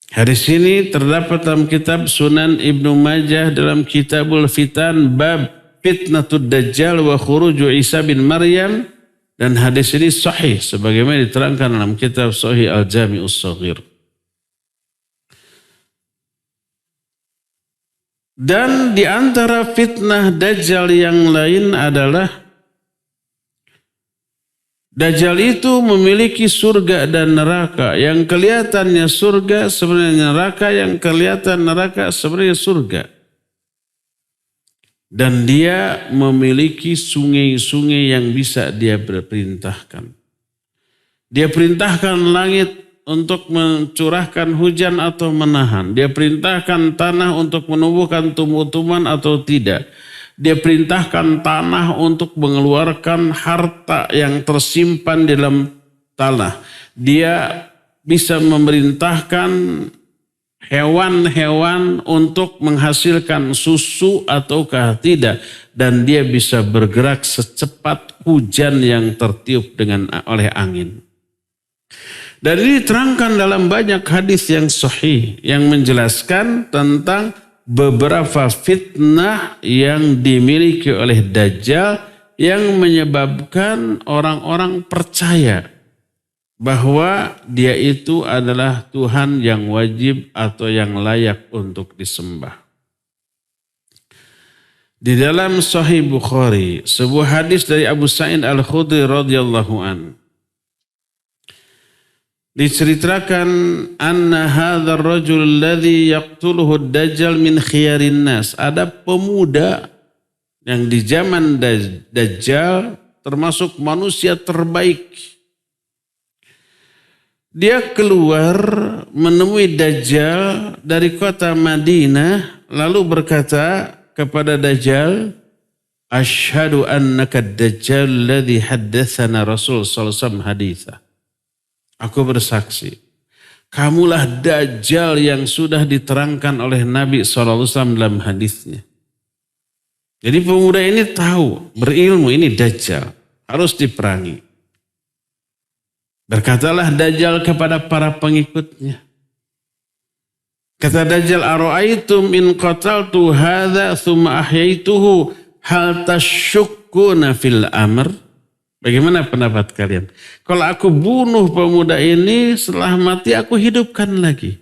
Hadis ini terdapat dalam kitab Sunan Ibnu Majah dalam Kitabul Fitan bab Fitnatud Dajjal wa Khuruju Isa bin Maryam, dan hadis ini sahih sebagaimana diterangkan dalam kitab Sahih Al-Jami'us Shaghir. Dan di antara fitnah Dajjal yang lain adalah Dajjal itu memiliki surga dan neraka. Yang kelihatannya surga sebenarnya neraka, yang kelihatan neraka sebenarnya surga. Dan dia memiliki sungai-sungai yang bisa dia perintahkan. Dia perintahkan langit untuk mencurahkan hujan atau menahan. Dia perintahkan tanah untuk menumbuhkan tumbuh-tumbuhan atau tidak. Dia perintahkan tanah untuk mengeluarkan harta yang tersimpan di dalam tanah. Dia bisa memerintahkan hewan-hewan untuk menghasilkan susu ataukah tidak, dan dia bisa bergerak secepat hujan yang tertiup oleh angin. Dan ini diterangkan dalam banyak hadis yang sahih yang menjelaskan tentang beberapa fitnah yang dimiliki oleh Dajjal yang menyebabkan orang-orang percaya bahwa dia itu adalah Tuhan yang wajib atau yang layak untuk disembah. Di dalam Sahih Bukhari, sebuah hadis dari Abu Sa'id Al-Khudri radhiyallahu an, diceritakan anna hadzal rajul alladhi yaqtuluhu ad-dajjal min khiyarin nas. Ada pemuda yang di zaman Dajjal termasuk manusia terbaik. Dia keluar menemui Dajjal dari kota Madinah lalu berkata kepada Dajjal, "Asyhadu annaka ad-Dajjal alladhi haddatsana Rasul sallallahu alaihi wasallam haditsa." Aku bersaksi, kamulah Dajjal yang sudah diterangkan oleh Nabi sallallahu alaihi wasallam dalam hadisnya. Jadi pemuda ini tahu, berilmu, ini Dajjal, harus diperangi. Berkatalah Dajjal kepada para pengikutnya. Kata Dajjal, "Ara'aitum in qataltu hadza tsumma ahyaituhu hal tashukkuna fil amr?" Bagaimana pendapat kalian? Kalau aku bunuh pemuda ini, setelah mati aku hidupkan lagi.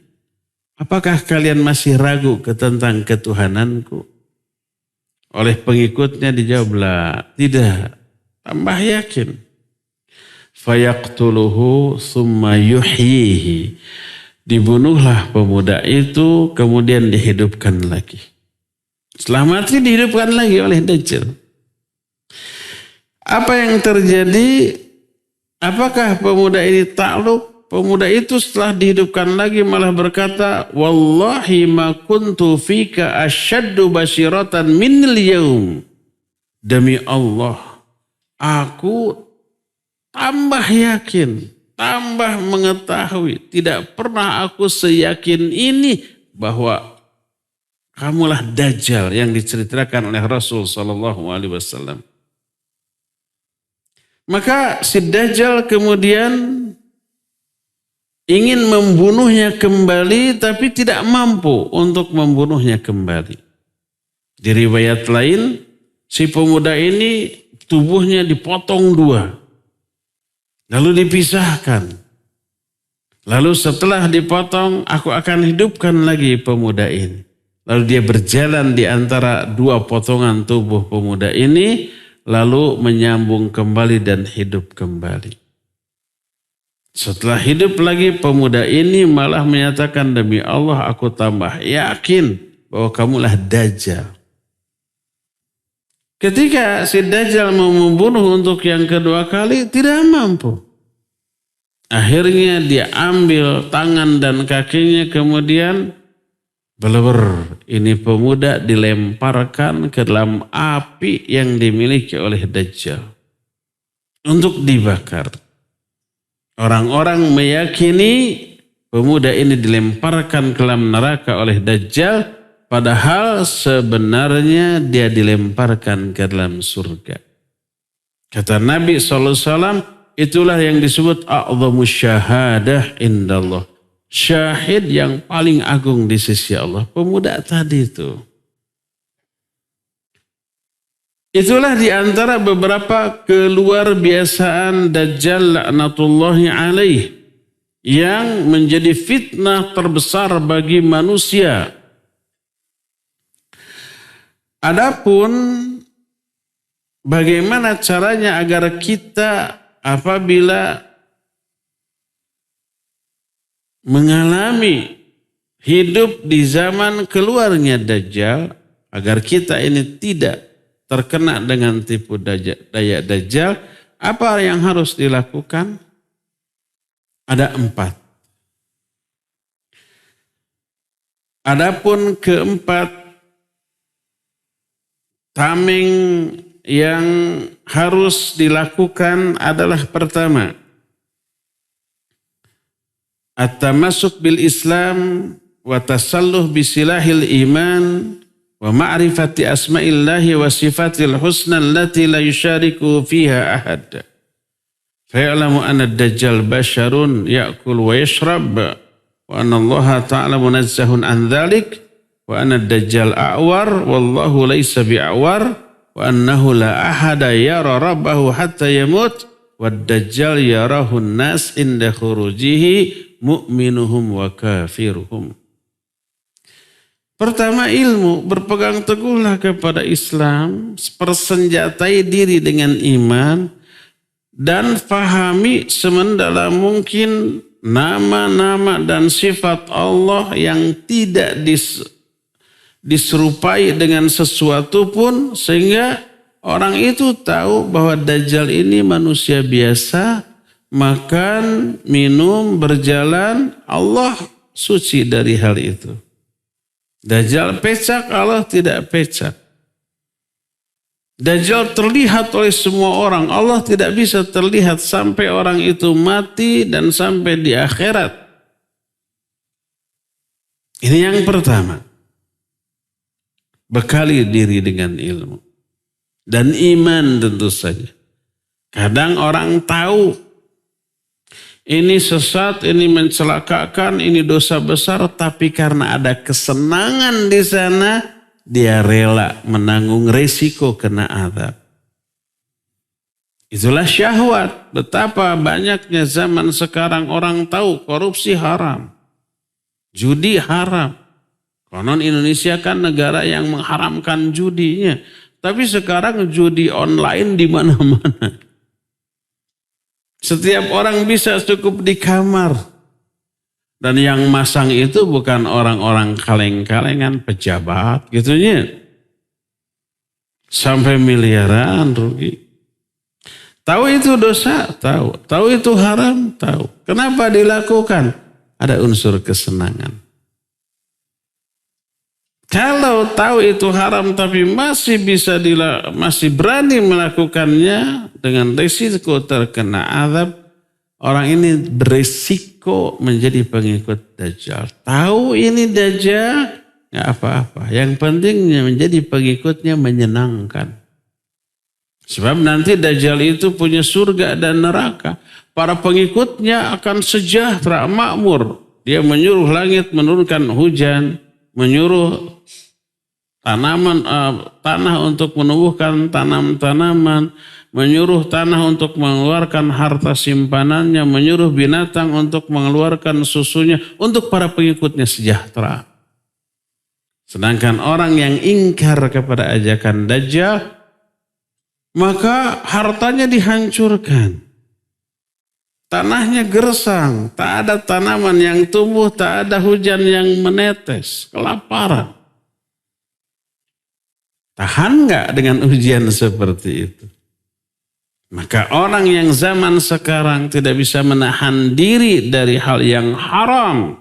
Apakah kalian masih ragu tentang ketuhananku? Oleh pengikutnya dijawablah, tidak. Tambah yakin. Fayaqtuluhu summa yuhyihi. Dibunuhlah pemuda itu, kemudian dihidupkan lagi. Setelah mati dihidupkan lagi oleh Dajjal. Apa yang terjadi? Apakah pemuda ini takluk? Pemuda itu setelah dihidupkan lagi malah berkata, "Wallahi ma kuntu fika asyaddu basyiratan minil yaum." Demi Allah, aku tambah yakin, tambah mengetahui, tidak pernah aku seyakin ini bahwa kamulah Dajjal yang diceritakan oleh Rasul sallallahu alaihi wasallam. Maka si Dajjal kemudian ingin membunuhnya kembali tapi tidak mampu untuk membunuhnya kembali. Di riwayat lain, si pemuda ini tubuhnya dipotong dua. Lalu dipisahkan. Lalu setelah dipotong, aku akan hidupkan lagi pemuda ini. Lalu dia berjalan di antara dua potongan tubuh pemuda ini, lalu menyambung kembali dan hidup kembali. Setelah hidup lagi, pemuda ini malah menyatakan, demi Allah aku tambah yakin bahwa kamulah Dajjal. Ketika si Dajjal mau membunuh untuk yang kedua kali, tidak mampu. Akhirnya dia ambil tangan dan kakinya, kemudian beleber. Ini pemuda dilemparkan ke dalam api yang dimiliki oleh Dajjal untuk dibakar. Orang-orang meyakini pemuda ini dilemparkan ke dalam neraka oleh Dajjal, padahal sebenarnya dia dilemparkan ke dalam surga. Kata Nabi SAW, itulah yang disebut a'zamus syahadah indallah. Syahid yang paling agung di sisi Allah. Pemuda tadi itu. Itulah di antara beberapa keluarbiasaan Dajjal laknatullahi alaih yang menjadi fitnah terbesar bagi manusia. Adapun bagaimana caranya agar kita apabila mengalami hidup di zaman keluarnya Dajjal, agar kita ini tidak terkena dengan tipu daya Dajjal, apa yang harus dilakukan? Ada 4. Adapun keempat tameng yang harus dilakukan adalah pertama, at-tamassuk bil Islam wa tasalluh bisilahil iman wa ma'rifati asma'illahi wa sifatil husna allati la yushariku fiha ahad. Fa'alamu anna ad-dajjal basharun ya'kul wa yashrab wa anna Allah ta'ala munazzahun an dhalik wa anna ad-dajjal a'war wallahu laysa bi'awar wa annahu la ahada yara rabbahu hatta yamut wa ad-dajjal yarahu an-nas inda khurujihi mu'minuhum wa kafiruhum. Pertama ilmu, berpegang teguhlah kepada Islam, persenjatai diri dengan iman, dan fahami semendalam mungkin nama-nama dan sifat Allah yang tidak diserupai dengan sesuatu pun, sehingga orang itu tahu bahwa Dajjal ini manusia biasa, makan, minum, berjalan, Allah suci dari hal itu. Dajjal pecak, Allah tidak pecak. Dajjal terlihat oleh semua orang, Allah tidak bisa terlihat sampai orang itu mati dan sampai di akhirat. Ini yang pertama. Bekali diri dengan ilmu. Dan iman tentu saja. Kadang orang tahu ini sesat, ini mencelakakan, ini dosa besar, tapi karena ada kesenangan di sana, dia rela menanggung resiko kena azab. Itulah syahwat. Betapa banyaknya zaman sekarang orang tahu korupsi haram, judi haram. Konon Indonesia kan negara yang mengharamkan judinya, tapi sekarang judi online di mana-mana. Setiap orang bisa cukup di kamar. Dan yang masang itu bukan orang-orang kaleng-kalengan, pejabat gitunya. Sampai miliaran rugi. Tahu itu dosa? Tahu. Tahu itu haram? Tahu. Kenapa dilakukan? Ada unsur kesenangan. Kalau tahu itu haram tapi masih berani melakukannya dengan risiko terkena azab, orang ini berisiko menjadi pengikut Dajjal. Tahu ini Dajjal, nggak apa-apa. Yang pentingnya menjadi pengikutnya menyenangkan. Sebab nanti Dajjal itu punya surga dan neraka. Para pengikutnya akan sejahtera, makmur. Dia menyuruh langit menurunkan hujan, menyuruh tanah untuk menumbuhkan tanam-tanaman, menyuruh tanah untuk mengeluarkan harta simpanannya, menyuruh binatang untuk mengeluarkan susunya, untuk para pengikutnya sejahtera. Sedangkan orang yang ingkar kepada ajakan Dajjal, maka hartanya dihancurkan. Tanahnya gersang, tak ada tanaman yang tumbuh, tak ada hujan yang menetes, kelaparan. Tahan nggak dengan ujian seperti itu? Maka orang yang zaman sekarang tidak bisa menahan diri dari hal yang haram.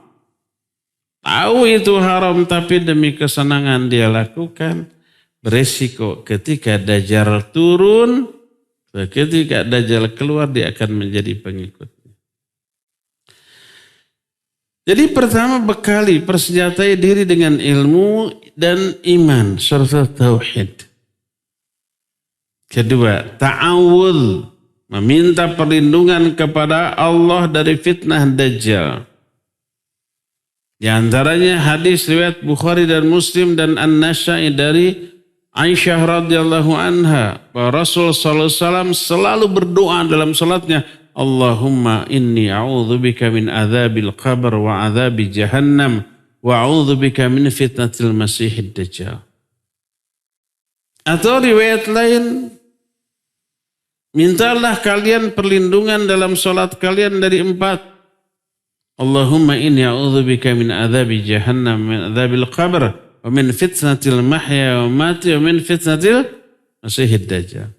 Tahu itu haram tapi demi kesenangan dia lakukan. Beresiko ketika Dajjal turun, ketika Dajjal keluar dia akan menjadi pengikutnya. Jadi pertama bekali, persenjatai diri dengan ilmu dan iman serta tauhid. Kedua, ta'awudz, meminta perlindungan kepada Allah dari fitnah Dajjal. Di antaranya hadis riwayat Bukhari dan Muslim dan An-Nasa'i dari Aisyah radhiyallahu anha, bahwa Rasul sallallahu alaihi wasallam selalu berdoa dalam salatnya, Allahumma inni a'udzubika min adzabil qabr wa adzabi jahannam wa a'udzubika min fitnatil masiihid dajjal. Atau riwayat lain, mintalah kalian perlindungan dalam salat kalian dari 4. Allahumma inni a'udzubika min adzabi jahannam, min adzabil qabr, wa min fitnatil mahya wa mati, wa min fitnatil masiihid dajjal.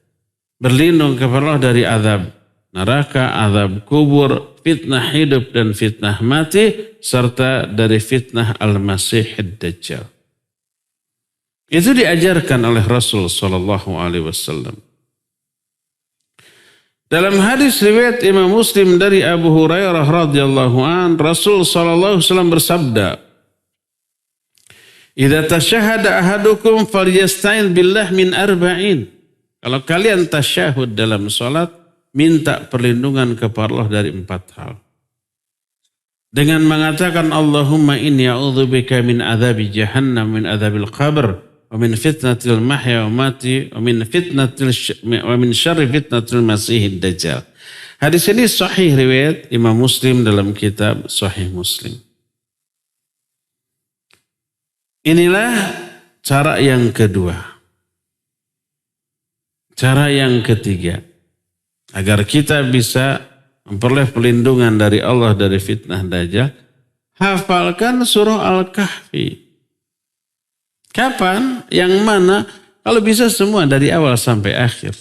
Berlindung kepada Allah dari azab neraka, azab kubur, fitnah hidup dan fitnah mati, serta dari fitnah al-Masihid Dajjal. Itu diajarkan oleh Rasul sallallahu alaihi wasallam. Dalam hadis riwayat Imam Muslim dari Abu Hurairah radhiyallahu an, Rasul sallallahu alaihi wasallam bersabda, "Idza tasyahada ahadukum falyasta'in billah min arba'in." Kalau kalian tasyahud dalam salat, minta perlindungan kepada Allah dari 4 hal. Dengan mengatakan Allahumma inni a'udzubika min adzabi jahannam, min adzabil qabr, wa min fitnatil mahya wa mati, wa min syarri fitnatil masihid dajjal. Hadis ini sahih riwayat Imam Muslim dalam kitab Sahih Muslim. Inilah cara yang kedua. Cara yang ketiga, agar kita bisa memperoleh perlindungan dari Allah dari fitnah dajjal, hafalkan surah Al-Kahfi. Kapan? Yang mana? Kalau bisa semua dari awal sampai akhir.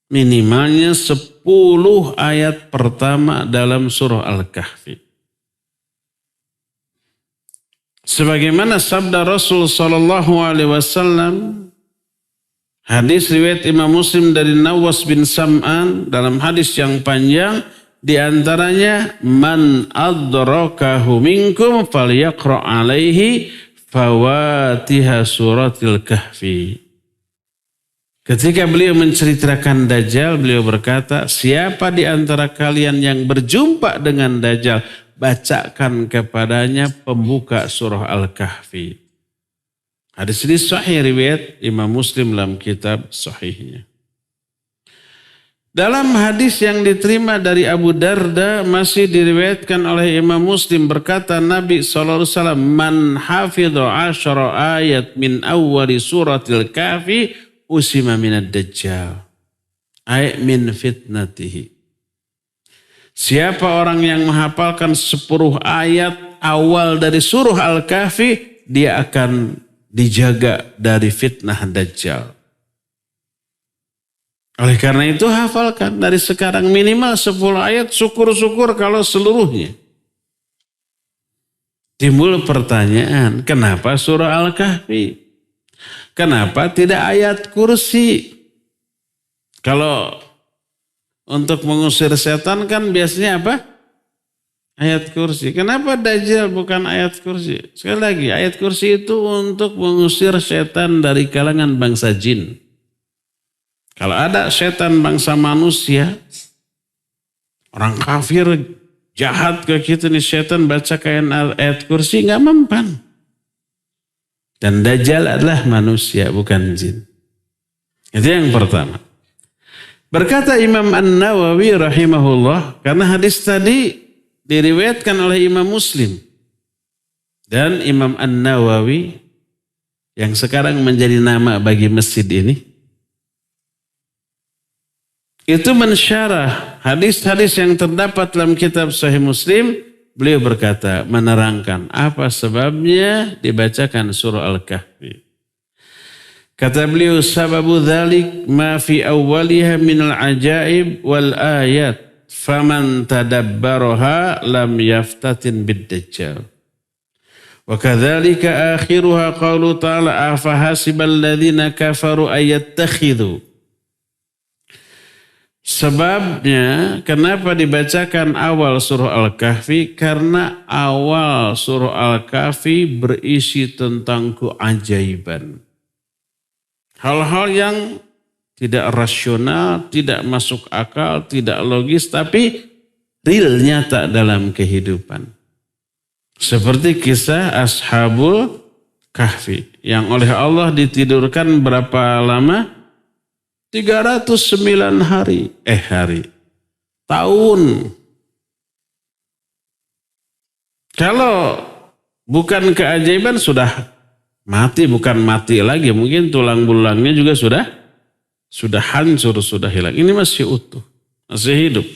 Minimalnya 10 ayat pertama dalam surah Al-Kahfi. Sebagaimana sabda Rasul sallallahu alaihi wasallam, hadis riwayat Imam Muslim dari Nawas bin Sam'an dalam hadis yang panjang, di antaranya man adrakahu minkum falyaqra alaihi fawatiha suratil kahfi. Ketika beliau menceritakan Dajjal, beliau berkata, siapa di antara kalian yang berjumpa dengan Dajjal, bacakan kepadanya pembuka surah Al-Kahfi. Hadis ini sahih riwayat Imam Muslim dalam kitab sahihnya. Dalam hadis yang diterima dari Abu Darda masih diriwayatkan oleh Imam Muslim, berkata Nabi SAW, man hafidha 10 ayat min awwali suratil kahfi usima minad dajjal ay min fitnatihi. Siapa orang yang menghafalkan 10 ayat awal dari surah Al-Kahfi, dia akan dijaga dari fitnah dajjal. Oleh karena itu hafalkan dari sekarang minimal 10 ayat, syukur-syukur kalau seluruhnya. Timbul pertanyaan, kenapa surah Al-Kahfi? Kenapa tidak ayat kursi? Kalau untuk mengusir setan kan biasanya apa? Ayat kursi. Kenapa Dajjal bukan ayat kursi? Sekali lagi, ayat kursi itu untuk mengusir setan dari kalangan bangsa jin. Kalau ada setan bangsa manusia, orang kafir jahat kayak gitu nih, setan bacakan ayat kursi nggak mempan. Dan Dajjal adalah manusia bukan jin. Itu yang pertama. Berkata Imam An-Nawawi rahimahullah, karena hadis tadi diriwayatkan oleh Imam Muslim dan Imam An-Nawawi yang sekarang menjadi nama bagi masjid ini, itu mensyarah hadis-hadis yang terdapat dalam kitab Sahih Muslim. Beliau berkata, menerangkan apa sebabnya dibacakan surah Al-Kahfi. Kata beliau, sababu dzalik ma fi awwaliha minal ajaib wal ayat faman tadabbaraha lam yaftatin bid-dajjal. Wa kadzalika akhiruha qaulu ta'ala afahasibal ladzina kafaru ayattakhidhu. Sebabnya kenapa dibacakan awal surah Al-Kahfi? Karena awal surah Al-Kahfi berisi tentang keajaiban. Hal-hal yang tidak rasional, tidak masuk akal, tidak logis, tapi real nyata dalam kehidupan. Seperti kisah Ashabul Kahfi yang oleh Allah ditidurkan berapa lama? 309 hari. Tahun. Kalau bukan keajaiban sudah mati, bukan mati lagi. Mungkin tulang belulangnya juga sudah hancur, sudah hilang. Ini masih utuh, masih hidup.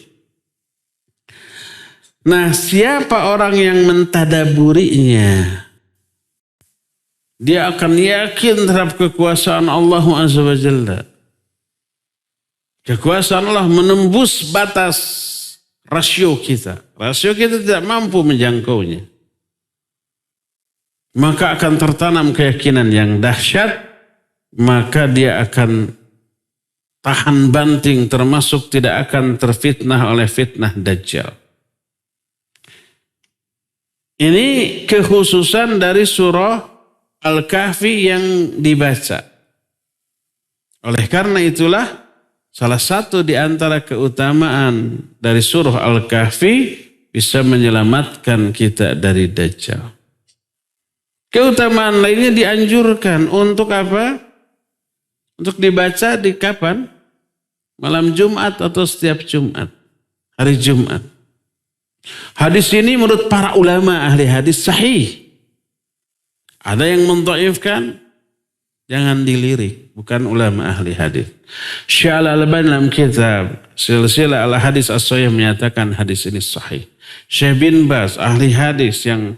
Nah, siapa orang yang mentadaburinya, dia akan yakin terhadap kekuasaan Allah Azza wa Jalla. Kekuasaan Allah menembus batas rasio kita. Rasio kita tidak mampu menjangkaunya. Maka akan tertanam keyakinan yang dahsyat. Maka dia akan tahan banting, termasuk tidak akan terfitnah oleh fitnah Dajjal. Ini kekhususan dari surah Al-Kahfi yang dibaca. Oleh karena itulah salah satu di antara keutamaan dari surah Al-Kahfi bisa menyelamatkan kita dari Dajjal. Keutamaan lainnya dianjurkan untuk apa? Untuk dibaca di kapan? Malam Jumat atau setiap Jumat? Hari Jumat. Hadis ini menurut para ulama ahli hadis sahih. Ada yang mendhaifkan, jangan dilirik, bukan ulama ahli hadis. Syekh Al-Albani dalam kitab Silsilah Al-Hadis As-Shahihah menyatakan hadis ini sahih. Syekh bin Baz ahli hadis yang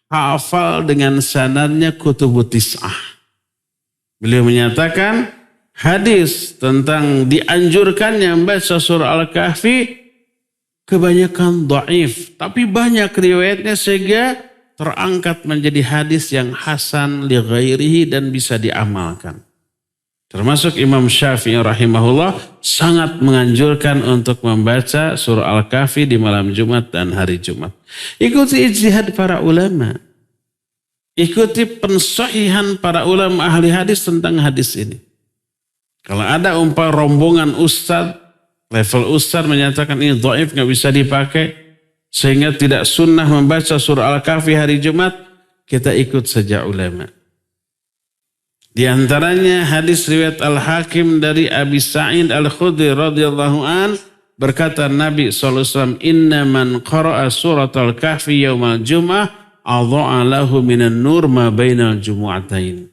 hafal dengan sanadnya kutubut tis'ah. Beliau menyatakan hadis tentang dianjurkannya membaca surah Al-Kahfi kebanyakan dhaif, tapi banyak riwayatnya sehingga terangkat menjadi hadis yang hasan li ghairihi dan bisa diamalkan. Termasuk Imam Syafi'i rahimahullah sangat menganjurkan untuk membaca surah Al-Kahfi di malam Jumat dan hari Jumat. Ikuti ijtihad para ulama. Ikuti pensahihan para ulama ahli hadis tentang hadis ini. Kalau ada rombongan ustadz, level ustadz menyatakan ini dhaif, nggak bisa dipakai, sehingga tidak sunnah membaca surah Al-Kahfi hari Jumat, kita ikut saja ulama. Di antaranya hadis riwayat Al-Hakim dari Abi Sa'id Al-Khudri radhiyallahu an berkata Nabi SAW, "Inna man qara'a surat Al-Kahfi yaumal jum'ah adha'a lahu minan nur ma bainal jumu'atain."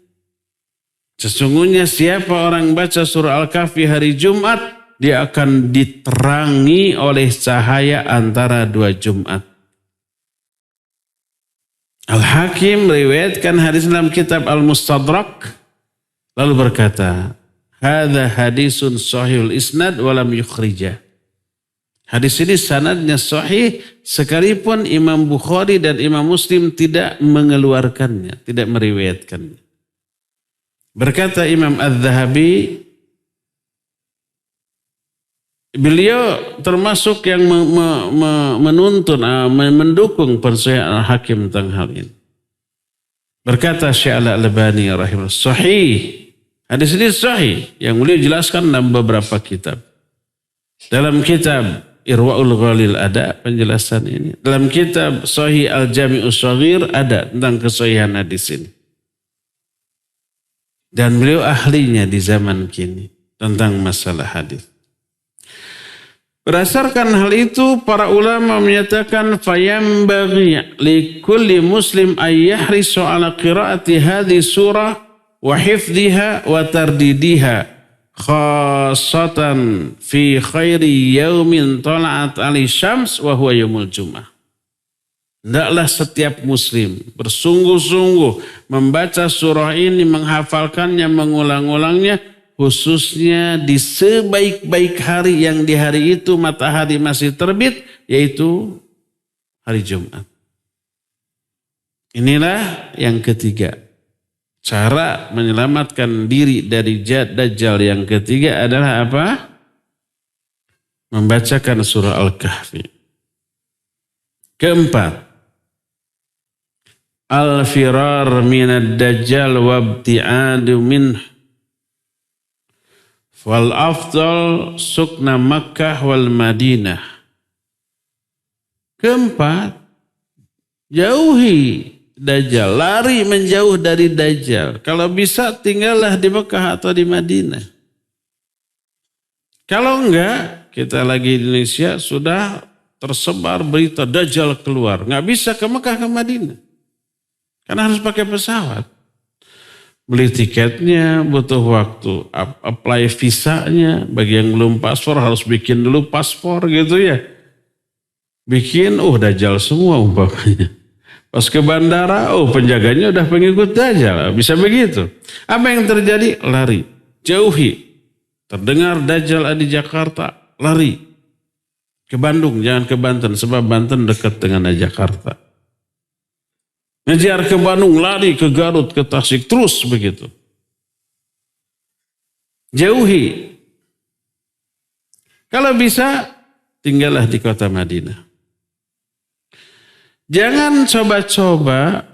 Sesungguhnya siapa orang baca surah Al-Kahfi hari Jumat, dia akan diterangi oleh cahaya antara dua Jumat. Al-Hakim meriwayatkan hadis dalam kitab Al-Mustadrak, lalu berkata, "Hadza hadisun sahihul isnad walam yukhrijah." Hadis ini sanadnya sahih sekalipun Imam Bukhari dan Imam Muslim tidak mengeluarkannya, tidak meriwayatkannya. Berkata Imam Az-Zahabi, beliau termasuk yang menuntun, mendukung persahihan Al-Hakim tentang hal ini. Berkata Syekh Al-Albani rahimahullah, sahih. Hadis ini sahih yang beliau jelaskan dalam beberapa kitab. Dalam kitab Irwaul Ghalil ada penjelasan ini. Dalam kitab Sahih Al-Jami'us Shaghir ada tentang kesahihan hadis ini. Dan beliau ahlinya di zaman kini tentang masalah hadis. Berdasarkan hal itu, para ulama menyatakan fayambaghi likulli muslim ayyahrisu ala qiraati hadhihi surah wa hifdhiha wa tardidiha khassatan fi khairi yaumin tala'at ali syams wa huwa yaumul jum'ah. Hendaklah setiap muslim bersungguh-sungguh membaca surah ini, menghafalkannya, mengulang-ulangnya, khususnya di sebaik-baik hari yang di hari itu matahari masih terbit, yaitu hari Jumat. Inilah yang ketiga. Cara menyelamatkan diri dari Dajjal yang ketiga adalah apa? Membacakan surah Al-Kahfi. Keempat, al-firar minad Dajjal wabti'adu minhu. Wal afdal sukna Makkah wal Madinah. Keempat, jauhi Dajjal, lari menjauh dari Dajjal. Kalau bisa tinggallah di Mekah atau di Madinah. Kalau enggak, kita lagi di Indonesia sudah tersebar berita Dajjal keluar. Nggak bisa ke Mekah ke Madinah. Karena harus pakai pesawat. Beli tiketnya butuh waktu. Apply visanya. Bagi yang belum paspor harus bikin dulu paspor gitu ya. Bikin, Dajjal semua umpamanya. Pas ke bandara, penjaganya udah pengikut Dajjal. Bisa begitu. Apa yang terjadi? Lari. Jauhi. Terdengar Dajjal ada di Jakarta. Lari. Ke Bandung, jangan ke Banten. Sebab Banten dekat dengan Jakarta. Ngejar ke Bandung, lari ke Garut, ke Tasik. Terus begitu. Jauhi. Kalau bisa, tinggallah di kota Madinah. Jangan coba-coba,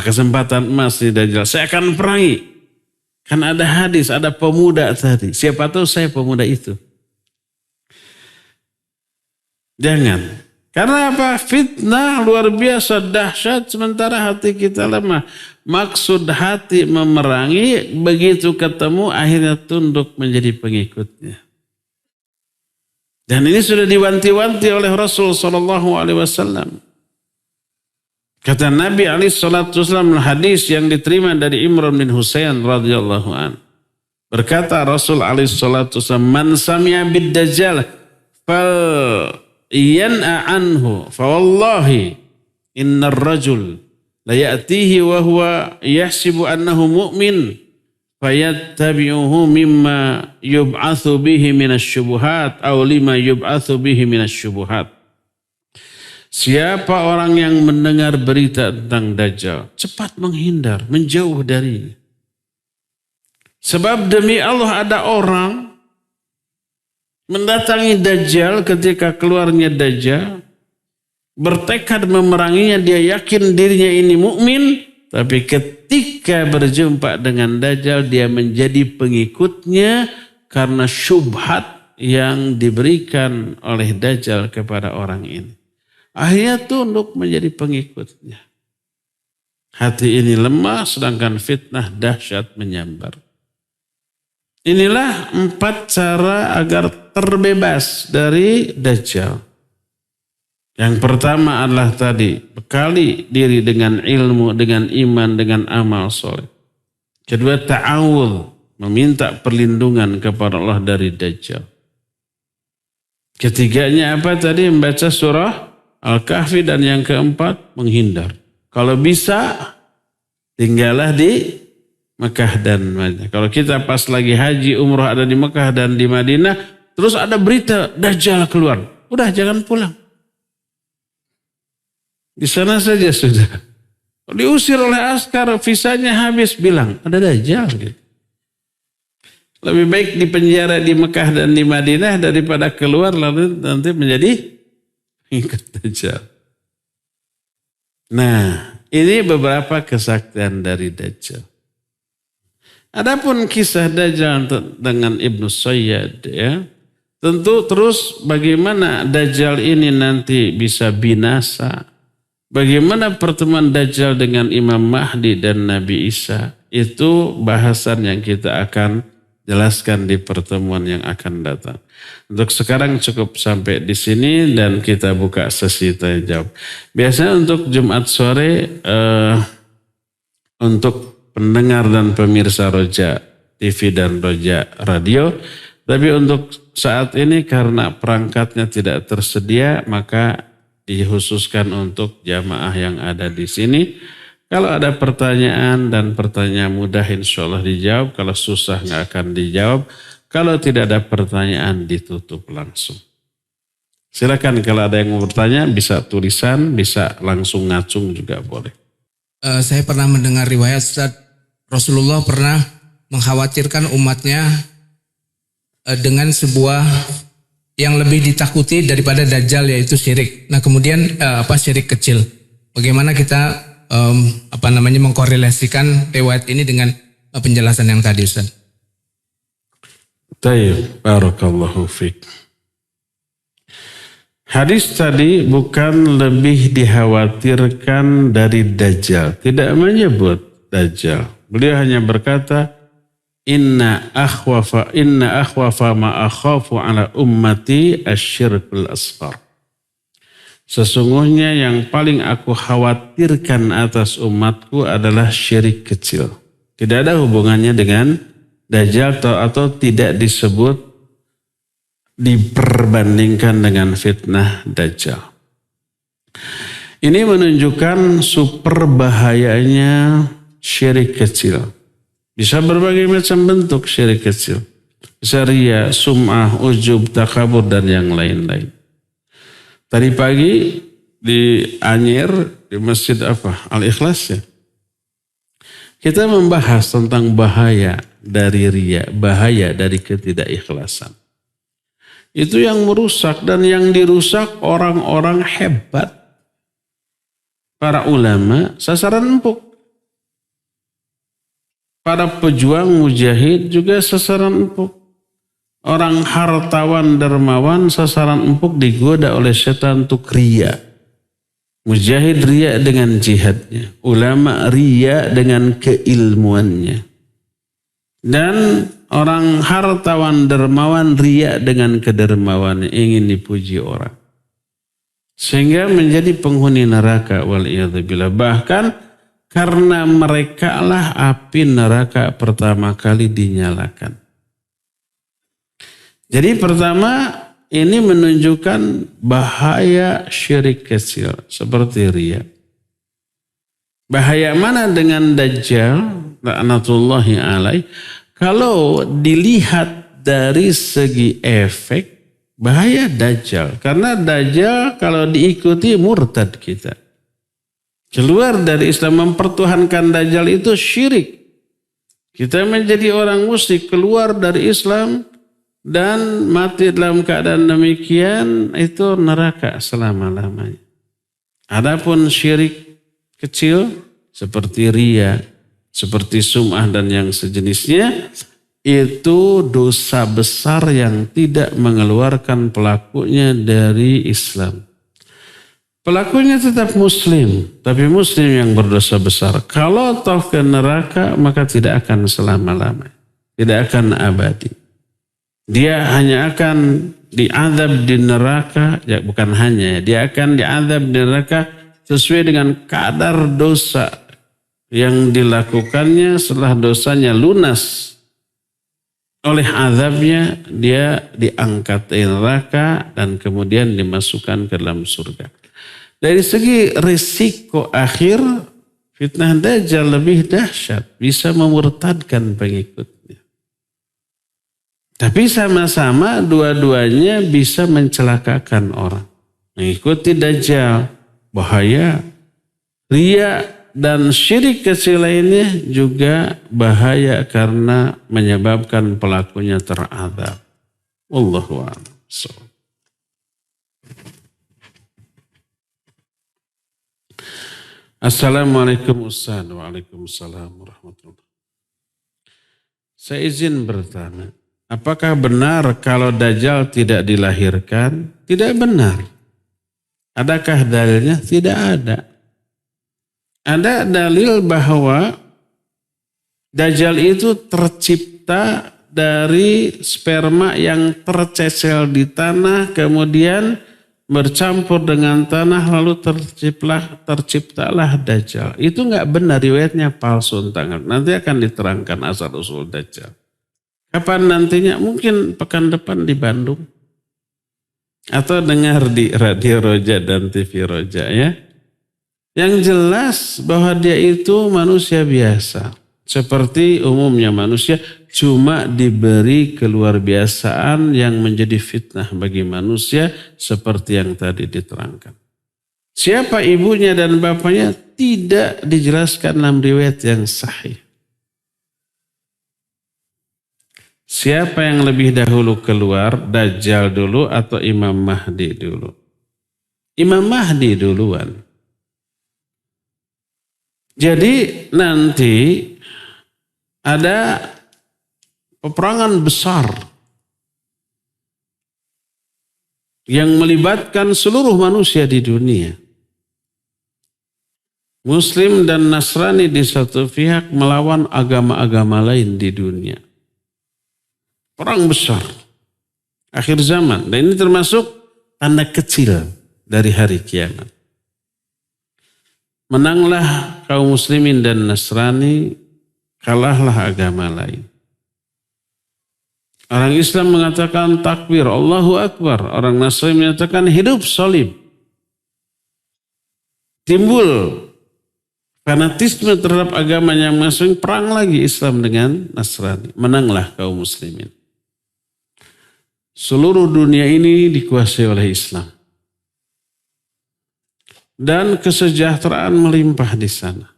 kesempatan emas nih Dajjal, saya akan perangi. Kan ada hadis, ada pemuda tadi. Siapa tahu saya pemuda itu. Jangan. Karena apa? Fitnah luar biasa dahsyat sementara hati kita lemah. Maksud hati memerangi, begitu ketemu akhirnya tunduk menjadi pengikutnya. Dan ini sudah diwanti-wanti oleh Rasul SAW. Kata Nabi SAW hadis yang diterima dari Imran bin Husain radhiyallahu an. Berkata Rasul SAW, "Man sami'a bid-dajjal fal yan'a anhu fa wallahi innar rajul la ya'tihi wa huwa yahsibu annahu mu'min fayattabi'uhu mimma yub'atsu bihi minasy-syubuhat aw lima yub'atsu bihi minasy-syubuhat." Siapa orang yang mendengar berita tentang Dajjal, cepat menghindar, menjauh darinya. Sebab demi Allah ada orang mendatangi Dajjal ketika keluarnya Dajjal, bertekad memeranginya, dia yakin dirinya ini mukmin, tapi ketika berjumpa dengan Dajjal dia menjadi pengikutnya karena syubhat yang diberikan oleh Dajjal kepada orang ini. Akhirnya tunduk menjadi pengikutnya. Hati ini lemah sedangkan fitnah dahsyat menyambar. Inilah 4 cara agar terbebas dari Dajjal. Yang pertama adalah tadi, bekali diri dengan ilmu, dengan iman, dengan amal soleh. Kedua, ta'awudz, meminta perlindungan kepada Allah dari Dajjal. Ketiganya apa tadi? Membaca surah Al-Kahfi, dan yang keempat menghindar. Kalau bisa tinggallah di Mekah dan Madinah. Kalau kita pas lagi haji umrah ada di Mekah dan di Madinah, terus ada berita Dajjal keluar, udah jangan pulang. Di sana saja sudah. Diusir oleh askar, visanya habis, bilang ada Dajjal. Gitu. Lebih baik di penjara di Mekah dan di Madinah daripada keluar lalu nanti menjadi ikut Dajjal. Nah, ini beberapa kesaktian dari Dajjal. Adapun kisah Dajjal dengan Ibnu Sayyad, ya, tentu terus bagaimana Dajjal ini nanti bisa binasa. Bagaimana pertemuan Dajjal dengan Imam Mahdi dan Nabi Isa, itu bahasan yang kita akan jelaskan di pertemuan yang akan datang. Untuk sekarang cukup sampai di sini dan kita buka sesi tanya jawab. Biasanya untuk Jumat sore untuk pendengar dan pemirsa Roja TV dan Roja Radio. Tapi untuk saat ini karena perangkatnya tidak tersedia, maka dikhususkan untuk jamaah yang ada di sini. Kalau ada pertanyaan dan pertanyaan mudah insya Allah dijawab. Kalau susah nggak akan dijawab. Kalau tidak ada pertanyaan ditutup langsung. Silakan kalau ada yang mau bertanya bisa tulisan, bisa langsung ngacung juga boleh. Saya pernah mendengar riwayat Ustaz, Rasulullah pernah mengkhawatirkan umatnya dengan sebuah yang lebih ditakuti daripada Dajjal, yaitu syirik. Nah kemudian syirik kecil. Bagaimana kita mengkorelasikan riwayat ini dengan penjelasan yang tadi Ustaz? Tayyib, barakallahu fiik. Hadis tadi bukan lebih dikhawatirkan dari Dajjal, tidak menyebut Dajjal. Beliau hanya berkata, Inna akhwafa ma akhafu ala ummati asyirkul asghar. Sesungguhnya yang paling aku khawatirkan atas umatku adalah syirik kecil. Tidak ada hubungannya dengan Dajjal atau tidak disebut, diperbandingkan dengan fitnah Dajjal. Ini menunjukkan super bahayanya syirik kecil. Bisa berbagai macam bentuk syirik kecil. Bisa riya, sum'ah, ujub, takabur, dan yang lain-lain. Tadi pagi di Anyer, di Masjid Al-Ikhlas ya. Kita membahas tentang bahaya dari riya, bahaya dari ketidakikhlasan. Itu yang merusak, dan yang dirusak orang-orang hebat. Para ulama sasaran empuk. Para pejuang mujahid juga sasaran empuk. Orang hartawan dermawan sasaran empuk digoda oleh setan untuk riya. Mujahid riya dengan jihadnya. Ulama riya dengan keilmuannya. Dan orang hartawan dermawan riya dengan kedermawannya, ingin dipuji orang. Sehingga menjadi penghuni neraka waliyadzubillah. Bahkan karena mereka lah api neraka pertama kali dinyalakan. Jadi pertama ini menunjukkan bahaya syirik kecil seperti riya. Bahaya mana dengan Dajjal? Laknatullahi alaih. Kalau dilihat dari segi efek, bahaya Dajjal. Karena Dajjal kalau diikuti murtad kita. Keluar dari Islam, mempertuhankan Dajjal itu syirik. Kita menjadi orang musyrik, keluar dari Islam dan mati dalam keadaan demikian, itu neraka selama-lamanya. Adapun syirik kecil seperti riya, seperti sum'ah dan yang sejenisnya, itu dosa besar yang tidak mengeluarkan pelakunya dari Islam. Pelakunya tetap muslim, tapi muslim yang berdosa besar. Kalau toh ke neraka, maka tidak akan selama-lamanya, tidak akan abadi. Dia hanya akan diazab di neraka, ya bukan hanya, dia akan diazab di neraka sesuai dengan kadar dosa yang dilakukannya. Setelah dosanya lunas oleh azabnya, dia diangkat dari neraka dan kemudian dimasukkan ke dalam surga. Dari segi risiko akhir, fitnah Dajjal lebih dahsyat, bisa memurtadkan pengikutnya. Tapi sama-sama dua-duanya bisa mencelakakan orang. Mengikuti Dajjal, bahaya. Riya dan syirik kecil lainnya juga bahaya karena menyebabkan pelakunya terazab. Wallahu a'lam. Assalamualaikum Ustaz. Waalaikumsalam warahmatullahi. Saya izin bertanya, apakah benar kalau Dajjal tidak dilahirkan? Tidak benar. Adakah dalilnya? Tidak ada. Ada dalil bahwa Dajjal itu tercipta dari sperma yang tercecel di tanah, kemudian bercampur dengan tanah, lalu terciptalah Dajjal. Itu enggak benar, riwayatnya palsu tentang. Nanti akan diterangkan asal-usul Dajjal. Kapan nantinya? Mungkin pekan depan di Bandung. Atau dengar di Radio Roja dan TV Roja ya. Yang jelas bahwa dia itu manusia biasa. Seperti umumnya manusia, cuma diberi keluar biasaan yang menjadi fitnah bagi manusia seperti yang tadi diterangkan. Siapa ibunya dan bapaknya tidak dijelaskan dalam riwayat yang sahih. Siapa yang lebih dahulu keluar, Dajjal dulu atau Imam Mahdi dulu? Imam Mahdi duluan. Jadi nanti ada peperangan besar yang melibatkan seluruh manusia di dunia. Muslim dan Nasrani di satu pihak melawan agama-agama lain di dunia. Perang besar. Akhir zaman. Dan ini termasuk tanda kecil dari hari kiamat. Menanglah kaum muslimin dan Nasrani, kalahlah agama lain. Orang Islam mengatakan takbir, Allahu Akbar. Orang Nasrani menyatakan hidup salib. Timbul fanatisme terhadap agamanya masing-masing, perang lagi Islam dengan Nasrani. Menanglah kaum muslimin. Seluruh dunia ini dikuasai oleh Islam. Dan kesejahteraan melimpah di sana.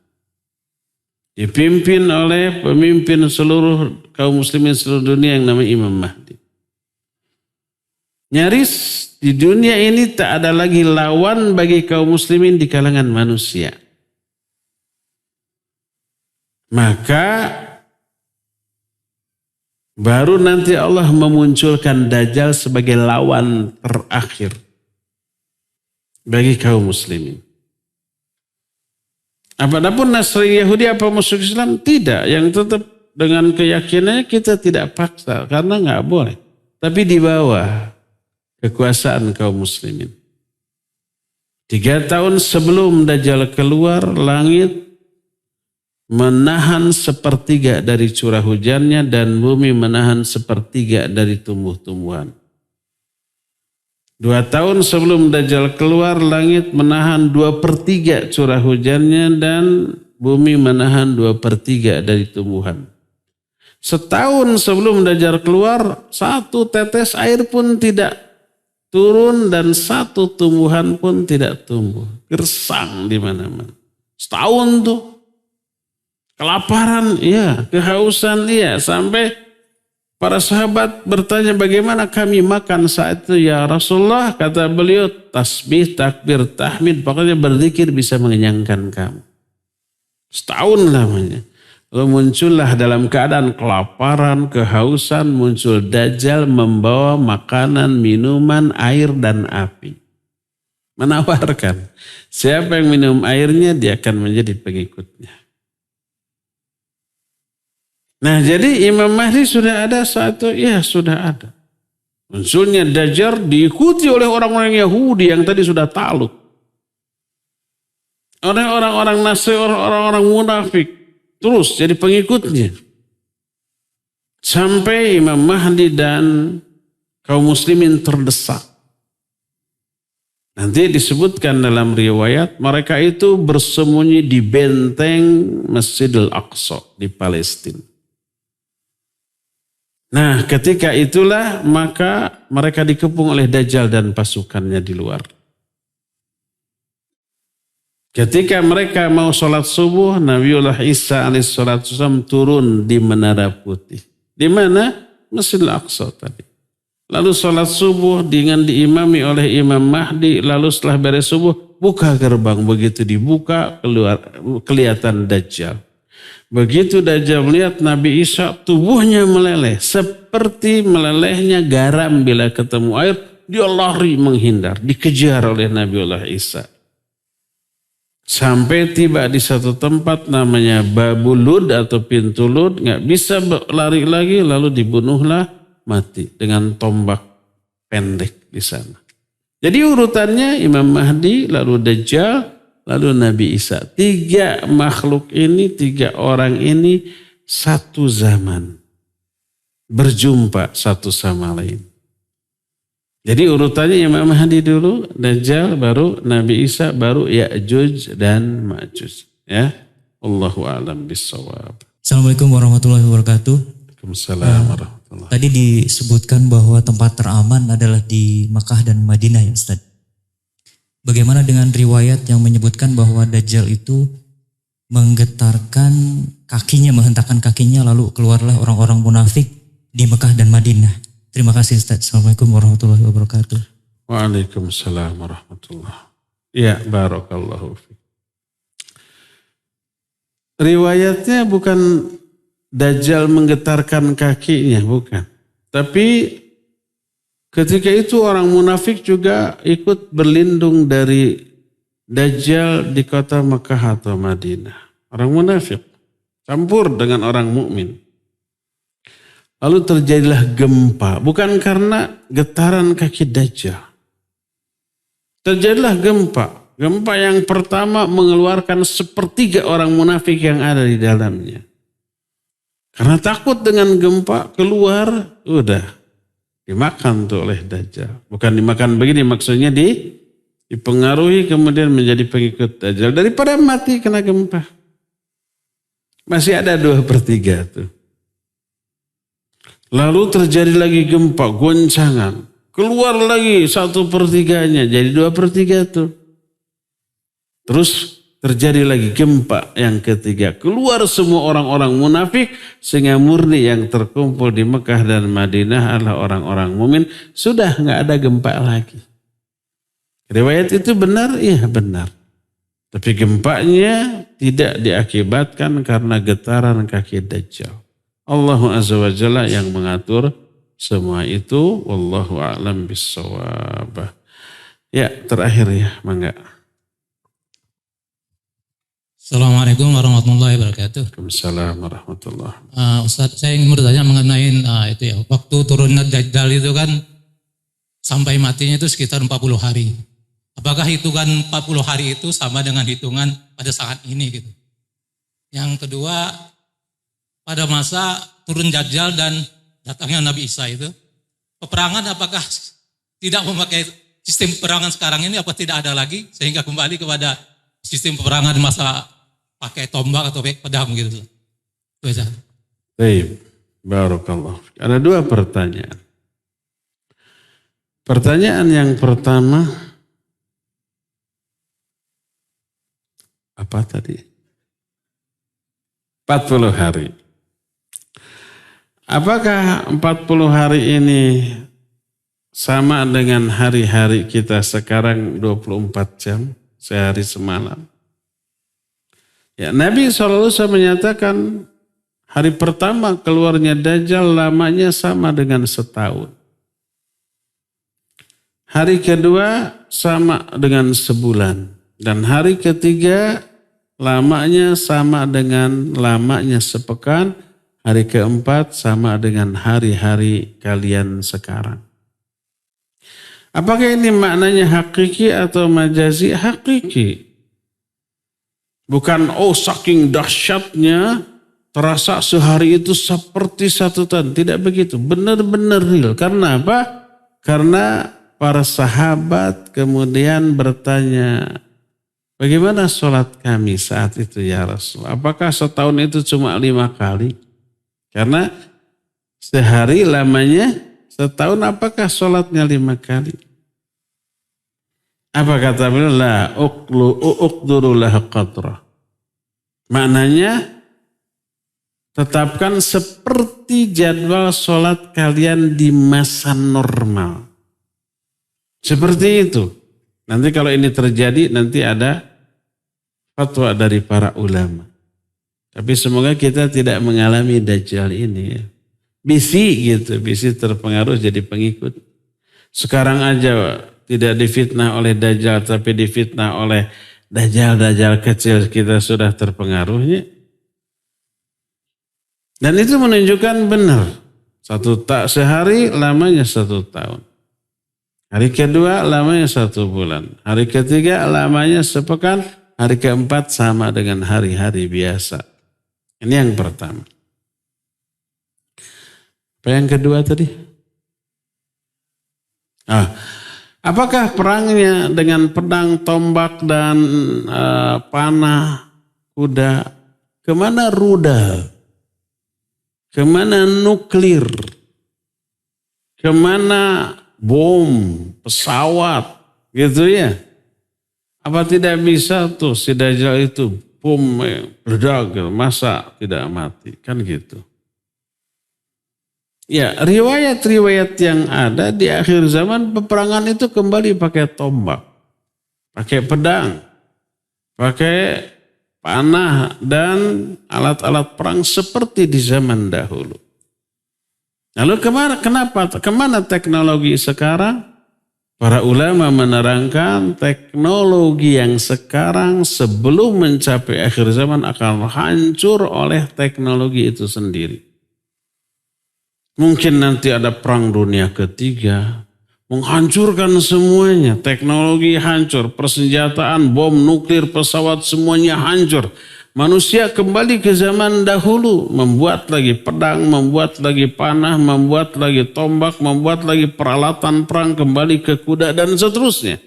Dipimpin oleh pemimpin seluruh kaum muslimin seluruh dunia yang namanya Imam Mahdi. Nyaris di dunia ini tak ada lagi lawan bagi kaum muslimin di kalangan manusia. Maka baru nanti Allah memunculkan Dajjal sebagai lawan terakhir bagi kaum muslimin. Apapun Nasrani Yahudi apa musuh Islam, tidak. Yang tetap dengan keyakinannya kita tidak paksa karena nggak boleh. Tapi di bawah kekuasaan kaum muslimin. 3 tahun sebelum Dajjal keluar, langit menahan 1/3 dari curah hujannya dan bumi menahan 1/3 dari tumbuh-tumbuhan. 2 tahun sebelum Dajjal keluar, langit menahan 2/3 curah hujannya dan bumi menahan 2/3 dari tumbuhan. Setahun sebelum Dajjal keluar, 1 tetes air pun tidak turun dan 1 tumbuhan pun tidak tumbuh. Gersang di mana-mana. Setahun tuh. Kelaparan, iya. Kehausan, iya. Sampai para sahabat bertanya bagaimana kami makan saat itu ya Rasulullah. Kata beliau, tasbih, takbir, tahmid, pokoknya berzikir bisa mengenyangkan kamu. Setahun lamanya. Lalu muncullah dalam keadaan kelaparan, kehausan, muncul Dajjal membawa makanan, minuman, air dan api. Menawarkan, siapa yang minum airnya dia akan menjadi pengikutnya. Nah jadi Imam Mahdi sudah ada saat itu, ya sudah ada. Munculnya Dajjal diikuti oleh orang-orang Yahudi yang tadi sudah takluk. Oleh orang-orang Nasrani, orang-orang munafik. Terus jadi pengikutnya. Sampai Imam Mahdi dan kaum muslimin terdesak. Nanti disebutkan dalam riwayat mereka itu bersembunyi di benteng Masjidil Aqsa di Palestina. Nah ketika itulah maka mereka dikepung oleh Dajjal dan pasukannya di luar. Ketika mereka mau sholat subuh, Nabiullah Isa alaihissalam turun di Menara Putih. Di mana? Masjidil Aqsa tadi. Lalu sholat subuh dengan diimami oleh Imam Mahdi. Lalu setelah beres subuh, buka gerbang. Begitu dibuka, keluar kelihatan Dajjal. Begitu Dajjal melihat Nabi Isa, tubuhnya meleleh. Seperti melelehnya garam bila ketemu air. Dia lari menghindar. Dikejar oleh Nabiullah Isa. Sampai tiba di satu tempat namanya Babul Lud atau pintu Lud. Nggak bisa lari lagi lalu dibunuhlah mati dengan tombak pendek di sana. Jadi urutannya Imam Mahdi, lalu Dajjal, lalu Nabi Isa. 3 makhluk ini, 3 orang ini satu zaman. Berjumpa satu sama lain. Jadi urutannya Imam Mahdi dulu, Dajjal, baru Nabi Isa, baru Ya'juj dan Ma'juj. Ya, Allahu a'lam bissawab. Assalamualaikum warahmatullahi wabarakatuh. Waalaikumsalam warahmatullahi. Tadi disebutkan bahwa tempat teraman adalah di Makkah dan Madinah ya Ustaz. Bagaimana dengan riwayat yang menyebutkan bahwa Dajjal itu menggetarkan kakinya, menghentakkan kakinya lalu keluarlah orang-orang munafik di Makkah dan Madinah. Terima kasih Ustaz. Assalamualaikum warahmatullahi wabarakatuh. Waalaikumsalam warahmatullahi. Ya, barakallahu fiik. Riwayatnya bukan Dajjal menggetarkan kakinya, bukan. Tapi ketika itu orang munafik juga ikut berlindung dari Dajjal di kota Makkah atau Madinah. Orang munafik campur dengan orang mukmin. Lalu terjadilah gempa. Bukan karena getaran kaki Dajjal. Terjadilah gempa. Gempa yang pertama mengeluarkan 1/3 orang munafik yang ada di dalamnya. Karena takut dengan gempa keluar, udah dimakan tuh oleh Dajjal. Bukan dimakan begini, maksudnya dipengaruhi kemudian menjadi pengikut Dajjal. Daripada mati kena gempa. Masih ada 2/3 tuh. Lalu terjadi lagi gempa, goncangan. Keluar lagi 1/3-nya, jadi 2/3 tuh. Terus terjadi lagi gempa yang ketiga. Keluar semua orang-orang munafik sehingga murni yang terkumpul di Mekah dan Madinah adalah orang-orang mumin. Sudah nggak ada gempa lagi. Riwayat itu benar? Iya benar. Tapi gempanya tidak diakibatkan karena getaran kaki Dajjal. Allah Azza wa Jalla yang mengatur semua itu. Wallahu a'lam bissawab. Ya terakhir ya, mangga. Assalamualaikum warahmatullahi wabarakatuh. Waalaikumsalam warahmatullahi. Ustaz, saya ingin bertanya mengenai itu ya, waktu turunnya Dajjal itu kan sampai matinya itu sekitar 40 hari. Apakah hitungan 40 hari itu sama dengan hitungan pada saat ini gitu? Yang kedua, pada masa turun Dajjal dan datangnya Nabi Isa itu, peperangan apakah tidak memakai sistem peperangan sekarang ini, apa tidak ada lagi sehingga kembali kepada sistem peperangan masa pakai tombak atau pedang gitu? Itu aja. Baik, barakallah. Ada dua pertanyaan. Pertanyaan yang pertama, apa tadi? 40 hari. Apakah 40 hari ini sama dengan hari-hari kita sekarang 24 jam, sehari semalam? Ya, Nabi SAW menyatakan hari pertama keluarnya Dajjal lamanya sama dengan setahun. Hari kedua sama dengan sebulan. Dan hari ketiga lamanya sama dengan lamanya sepekan. Hari keempat sama dengan hari-hari kalian sekarang. Apakah ini maknanya hakiki atau majazi? Hakiki. Bukan saking dahsyatnya terasa sehari itu seperti 1 tahun. Tidak begitu. Benar-benar real. Karena apa? Karena para sahabat kemudian bertanya, bagaimana sholat kami saat itu ya Rasul? Apakah setahun itu cuma 5 kali? Karena sehari lamanya setahun, apakah sholatnya 5 kali? Apa kata beliau? La uqduru laha qadrah. Maknanya, tetapkan seperti jadwal sholat kalian di masa normal. Seperti itu. Nanti kalau ini terjadi, nanti ada fatwa dari para ulama. Tapi semoga kita tidak mengalami Dajjal ini. Bisi gitu, bisi terpengaruh jadi pengikut. Sekarang aja tidak difitnah oleh Dajjal, tapi difitnah oleh Dajjal kecil, kita sudah terpengaruhnya. Dan itu menunjukkan benar. Sehari lamanya 1 tahun. Hari kedua lamanya 1 bulan. Hari ketiga lamanya sepekan. Hari keempat sama dengan hari-hari biasa. Ini yang pertama. Apa yang kedua tadi? Apakah perangnya dengan pedang, tombak, dan panah, kuda? Kemana rudal? Kemana nuklir? Kemana bom, pesawat, gitu ya? Apa tidak bisa tuh si Dajjal itu bom meledak, masa tidak mati? Kan gitu. Ya, riwayat-riwayat yang ada di akhir zaman peperangan itu kembali pakai tombak, pakai pedang, pakai panah dan alat-alat perang seperti di zaman dahulu. Lalu kemana teknologi sekarang? Para ulama menerangkan teknologi yang sekarang sebelum mencapai akhir zaman akan hancur oleh teknologi itu sendiri. Mungkin nanti ada perang dunia ketiga, menghancurkan semuanya. Teknologi hancur, persenjataan, bom, nuklir, pesawat, semuanya hancur. Manusia kembali ke zaman dahulu, membuat lagi pedang, membuat lagi panah, membuat lagi tombak, membuat lagi peralatan perang, kembali ke kuda dan seterusnya.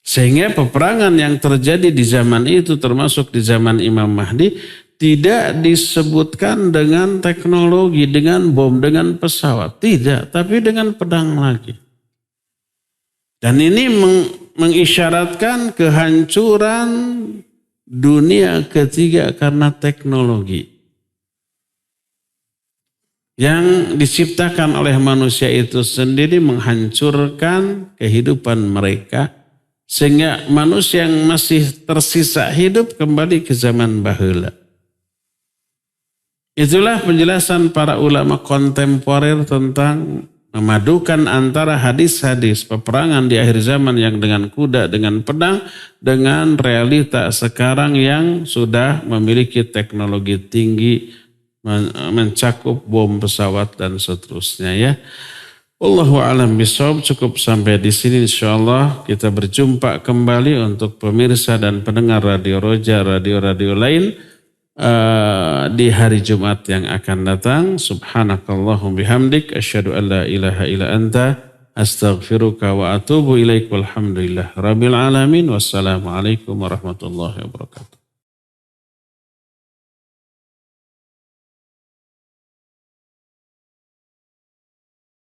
Sehingga peperangan yang terjadi di zaman itu termasuk di zaman Imam Mahdi tidak disebutkan dengan teknologi, dengan bom, dengan pesawat. Tidak, tapi dengan pedang lagi. Dan ini mengisyaratkan kehancuran dunia ketiga karena teknologi. Yang diciptakan oleh manusia itu sendiri menghancurkan kehidupan mereka. Sehingga manusia yang masih tersisa hidup kembali ke zaman baheula. Itulah penjelasan para ulama kontemporer tentang memadukan antara hadis-hadis peperangan di akhir zaman yang dengan kuda, dengan pedang, dengan realita sekarang yang sudah memiliki teknologi tinggi, mencakup bom pesawat dan seterusnya ya. Wallahu a'lam bishawab. Cukup sampai di sini insyaallah. Kita berjumpa kembali untuk pemirsa dan pendengar Radio Roja, radio-radio lain di hari Jumat yang akan datang. Subhanakallahum bihamdik asyhadu an la ilaha illa anta astaghfiruka wa atubu ilaik. Walhamdulillah rabbil alamin. Wassalamualaikum warahmatullahi wabarakatuh.